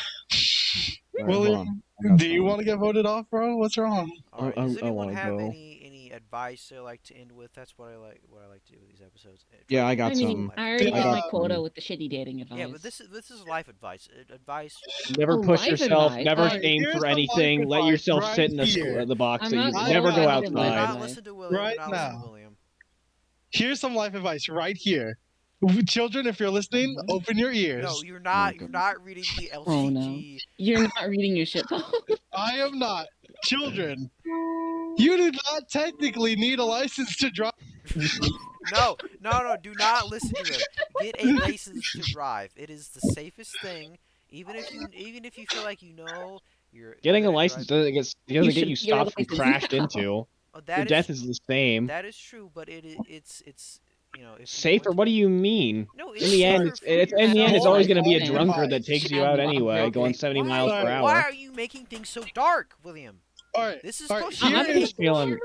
All right, hold William, on. I got do you something. want to get voted off, bro? What's wrong? All right. I Does anyone wanna have go. any advice they like to end with? That's what I like. What I like to do with these episodes. Yeah, Try I to got I end mean, something. life I already Yeah. hit I my got quota something. with the shitty dating advice. Yeah, but this is life advice. Advice. Never Oh, push life yourself. advice. Never Alright, aim here's for some life anything. Let advice yourself right sit in here. the box I'm that you not never gonna go lie. Do positive life outside. not advice. listen to William. Right Do not listen to now. William. Here's some life advice right here. Children, if you're listening, open your ears. No, you're Oh, not. God. You're not reading the Oh no. LCG. You're not reading your shit post. I am not. Children, you do not technically need a license to drive. No. Do not listen to him. Get a license to drive. It is the safest thing. Even if you feel like you're Getting a gonna license drive. doesn't get should you get your stopped from license crashed now. into. Oh, Your death is the same. that is true, but it's if you Safer? want What to, do you mean? no, In it's the end, safer for in the end, it's yourself. always going to be a Listen. drunkard that takes you out anyway, going 70 miles per Alright. Why hour. are you making things so dark, William? All right. This is All right. supposed to be I'm Here, just feeling.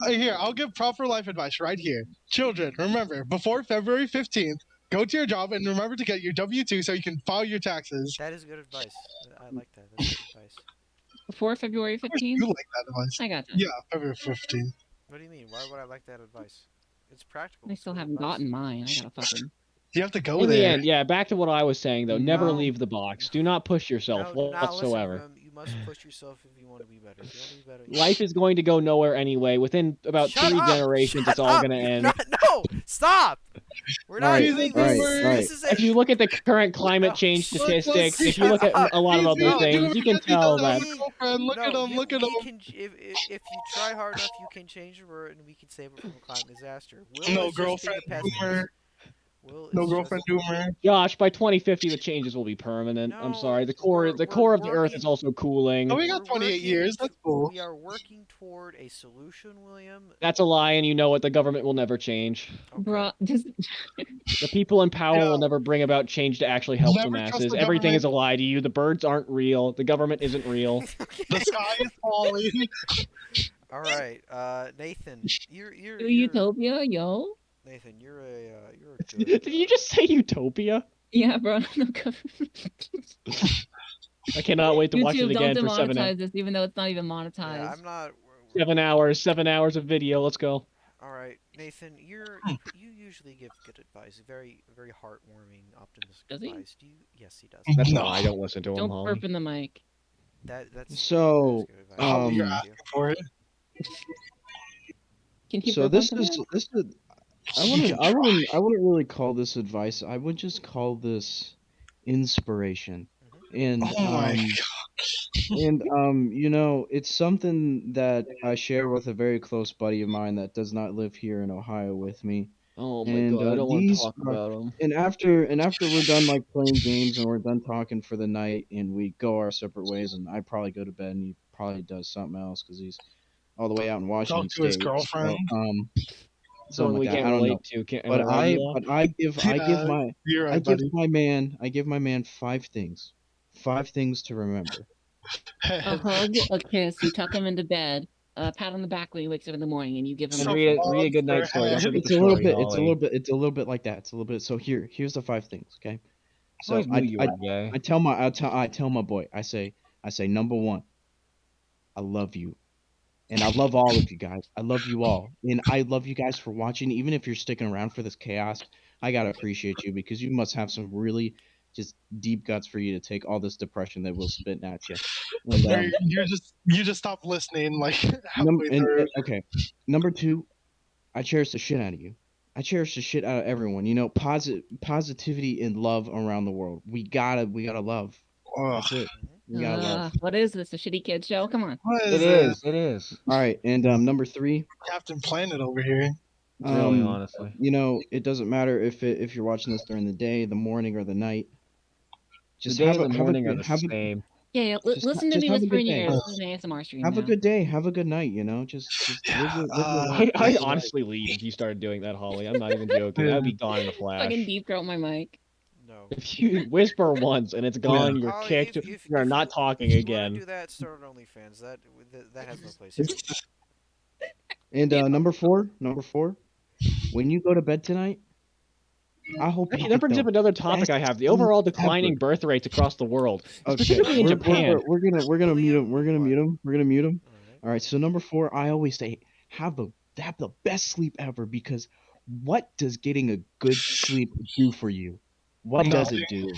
here, I'll give proper life advice right here. Children, remember, before February 15th, go to your job and remember to get your W-2 so you can file your taxes. That is good advice. I like that. That's good advice. Before February Of course 15th? you like that advice. I got that. Yeah, February 15th. What do you mean? Why would I like that advice? It's practical. I It's still good haven't advice. gotten mine. I gotta fucking. You have to go In the there. end, yeah, back to what I was saying though. Never No. leave the box. Do not push yourself No, do not listen to whatsoever. him. You must push yourself if you want to be better. If you want to be better, Life is going to go nowhere anyway. Within about Shut 3 up! generations, Shut it's all up! going to You're end. not- no! Stop! We're not Alright, doing alright, this. alright. This is If you look at the current climate No, change look, statistics, if you shut look at up. a lot of He's other No. being things, you can because he tell doesn't have that a girlfriend. Look at him. Look at we him. can if you try hard enough, you can change the world and we can save it from a climate disaster. Will No is just being girlfriend. a pessimist. Boomer. Will No is girlfriend just doomer. Josh, by 2050, the changes will be permanent. I'm no. sorry. The We're core of the Earth is working. also Oh, cooling. we got We're 28 working. years. That's cool. We are working toward a solution, William. That's a lie, and you know it. The government will never change. Okay. Bruh, just The people in power will Yeah. never bring about change to actually help the Never trust masses. the Everything government. is a lie to you. The birds aren't real. The government isn't real. The Okay. sky is falling. All right. Nathan, Utopia, yo. Nathan, you're a good Did you just say utopia? Yeah, bro. No government. I cannot wait to watch it YouTube, don't again for 7 hours. demonetize this, even though it's not even Yeah, monetized. I'm not. 7 hours, 7 hours of video. Let's go. All right, Nathan, you usually give good advice, very heartwarming, optimistic Does he? advice. Do you? Yes, he does. That's a No. lie. Don't listen to him, Don't burp Holly. in the mic. That is So, good advice. I Holly, you're agree with um, you. asking for it. Can he so burp this onto is that? this is You can try. I wouldn't really call this advice. I would just call this inspiration. Hmm. And Oh my. you know, it's something that I share with a very close buddy of mine that does not live here in Ohio with me. Oh my And god, I don't want to these talk are about him. and after we're done like playing games and we're done talking for the night and we go our separate ways and I probably go to bed and he probably does something else because he's all the way out in Talk Washington to his State. girlfriend. So something Something like we that. can't I don't know. relate to. Am I right, Eli? But Yeah, you're right, buddy. I give my man five things to remember. A hug, a kiss, you tuck him into bed, a pat on the back when he wakes up in the morning, and you give him And Some everything. read a good night monster story. Don't head. forget the story, It's a little bit like that. It's a little bit. So here's the five things. Okay. I always So knew you were gay. I tell my boy. I say number one, I love you. And I love all of you guys. I love you all. And I love you guys for watching. Even if you're sticking around for this chaos, I gotta appreciate you because you must have some really just deep guts for you to take all this depression that we're spitting at you. And Or you just stop listening like halfway through. okay, number two, I cherish the shit out of you. I cherish the shit out of everyone. You know, positivity and love around the world. We gotta love. Ugh, That's it. Hmm. We gotta love. What is this? A shitty kid show? Come on. what It is this? is. It is. All right, and number three, Captain Planet over here. It's really um, honestly. you know, it doesn't matter if you're watching this during the day, the morning, or the night. The Just day and the morning are the have a same. Yeah, listen to just me have a whisper good in your ear. day. This is an ASMR stream Have a now. good day. Have a good night. You know, just Yeah. live your life. Live I'd your life. honestly leave if you started doing that, Holly. I'm not even joking. Yeah. I'd be gone in a Fucking flash. deep throat my mic. No. If you whisper once and it's Yeah. gone, you're Holly, kicked. You're if not you talking if you want to again. do that, start an OnlyFans. That has no place here. And number four, when you go to bed tonight, I hope you Actually, that get brings up the another topic best I have: the sleep overall ever. declining birth rates across the world, Okay, specifically in Japan. we're gonna mute him. William, We're gonna what? mute him. We're gonna mute him. All right. All right. So number four, I always say have the best sleep ever because what does getting a good sleep do for you? What does Nothing. it do?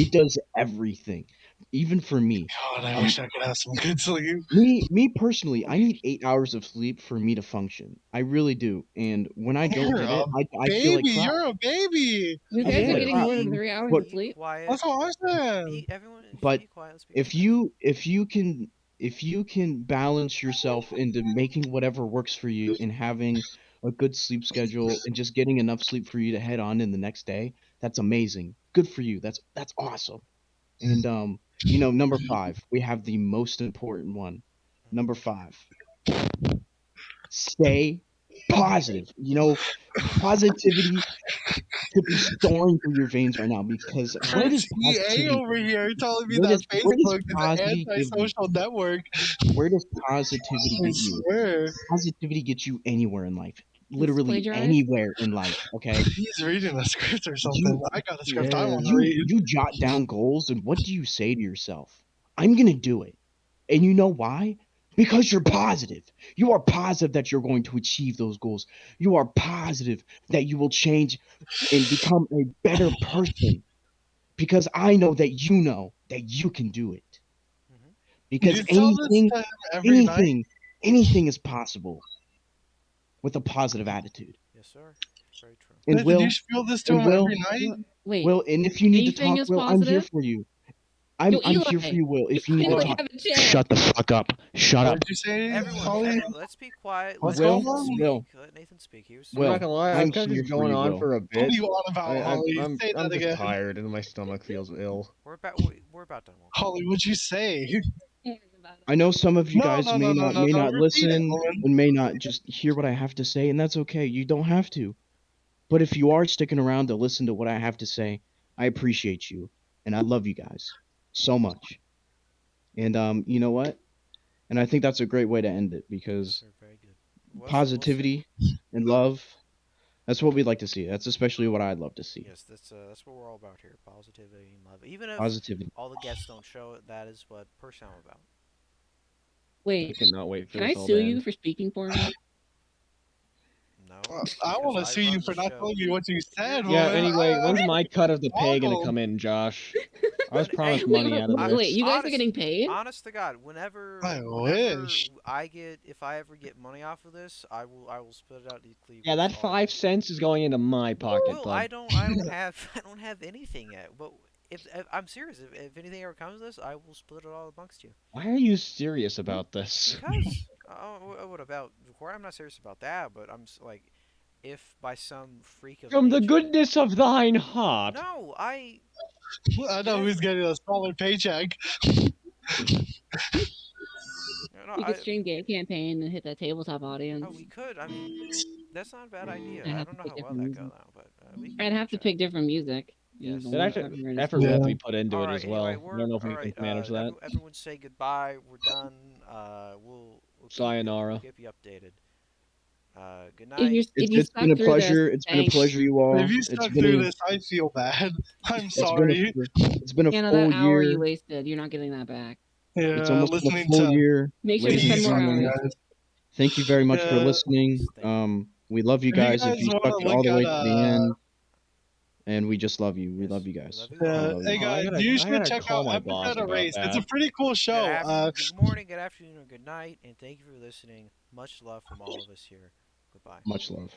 It does everything. Even for me. God, I Um, wish I could have some good sleep. me personally, I need 8 hours of sleep for me to function. I really do. And when I don't You're get a it, I feel like baby. crap. You're a baby. You I He guys feel are like getting is. crap. more than Be 3 hours But of be sleep. quiet. That's what I said. Be everyone. Just but be quiet. Let's be quiet. if you can balance yourself into making whatever works for you and having a good sleep schedule and just getting enough sleep for you to head on in the next day, that's amazing. Good for you. That's awesome. And you know, number five, we have the most important one. Hmm. Number five, stay positive. You know, positivity should be soaring through your veins right now because Prince EA over here telling me that where does Facebook is an positivity give you? antisocial network. Where does positivity I get you? swear. Positivity gets you anywhere in life. It's Literally plagiarized. anywhere in life, okay? He's reading a script or something. You I got a script I Yeah. want to read. you jot down goals and what do you say to yourself? I'm going to do it. And you know why? Because you're positive. You are positive that you're going to achieve those goals. You are positive that you will change and become a better person because I know that you can do it. Hmm. Because You tell this to him every night. anything is possible with a positive attitude. Yes, sir. Very true. And Did you feel this to him every night? Wait, Will, and if you need to anything talk, is Will, I'm here positive? for you. I'm Yo, I'm here for Eli, you, Will. you If you need to finally talk, have a chance. shut the fuck up. Shut What up. did you say, Holly? Let's be quiet. What's Let going Will, Nathan on? speak. Will, Let Nathan speak. He was I'm not Will. gonna lie, I I'm was kind of here just for going you, on Will. for a What are bit. you on about, Holly? Say I'm that just again. tired and my stomach feels ill. we're about done. Will. Holly, what'd you say? I know some of you No, guys no, no, no, no, may no. not Repeat it, listen woman. and may not just hear what I have to say, and that's okay. You don't have to. But if you are sticking around to listen to what I have to say, I appreciate you and I love you guys so much. And you know what? And I think that's a great way to end it Yes, because sir. Very good. Well said. positivity and love, that's what we'd like to see. That's especially what I'd love to see. Yes, that's what we're all about here. Positivity and love. Even if Positivity. all the guests don't show it, that is what personally I'm about. I Wait, cannot wait for can I this all sue to you end. for speaking for me? No, I because want to I sue you run the for not show. telling me what you said, You're Yeah, woman. anyway, I'm when's my cut of the pay gonna boggled. come in, Josh? I was Hey, promised Wait, money out of I, wait, this. you guys are honest, getting paid? honest to God, I whenever wish. if I ever get money off of this, I will split it out equally Yeah, with that all of you. 5 cents is going into my pocket, Well, bud. I don't have I don't have anything yet. But if I'm serious, if anything ever comes of this, I will split it all amongst you. Why are you serious about this? Because what about recording? I'm not serious about that, but like, if by some freak of From the nature, goodness of thine heart. no, I I know who's whenever, getting a solid paycheck. you know, You could stream game campaign and hit that tabletop audience. we could. I mean, that's not a bad idea. I'd I have don't to know pick how well different that goes music. now, but we can I'd give it a have to try. pick different music. Use Yes. That only actually copyrighted effort would stuff. have to Yeah. be put into All it as right. Anyway, well. I don't we're know if all we right. can manage that. Everyone say goodbye. We're done. We'll Sayonara. keep you updated. Good If you night. if you It's been stuck a through this, pleasure. It's been a thanks. pleasure, you If all. you stuck through this, I feel bad. I'm It's been sorry. it's been a Anna, full that hour you year. wasted, you're not getting that back. It's Yeah, almost been a listening full to year, Make sure to ladies and spend Yankee more singing, gentlemen. hours. guys. Thank you very much for Yeah. listening. Yes. Thank you. We love you If you guys. If guys you want stuck to all look the at way to the end, and we just love you. We love Yes. you We guys. love you We all. love hey you. Oh, guys, you I should gotta check call out my boss Epicenter about Race. It's a that. pretty cool Good show. afternoon, good morning, good afternoon, or good night, and thank you for listening. Much love from all of us here. Goodbye. Much love.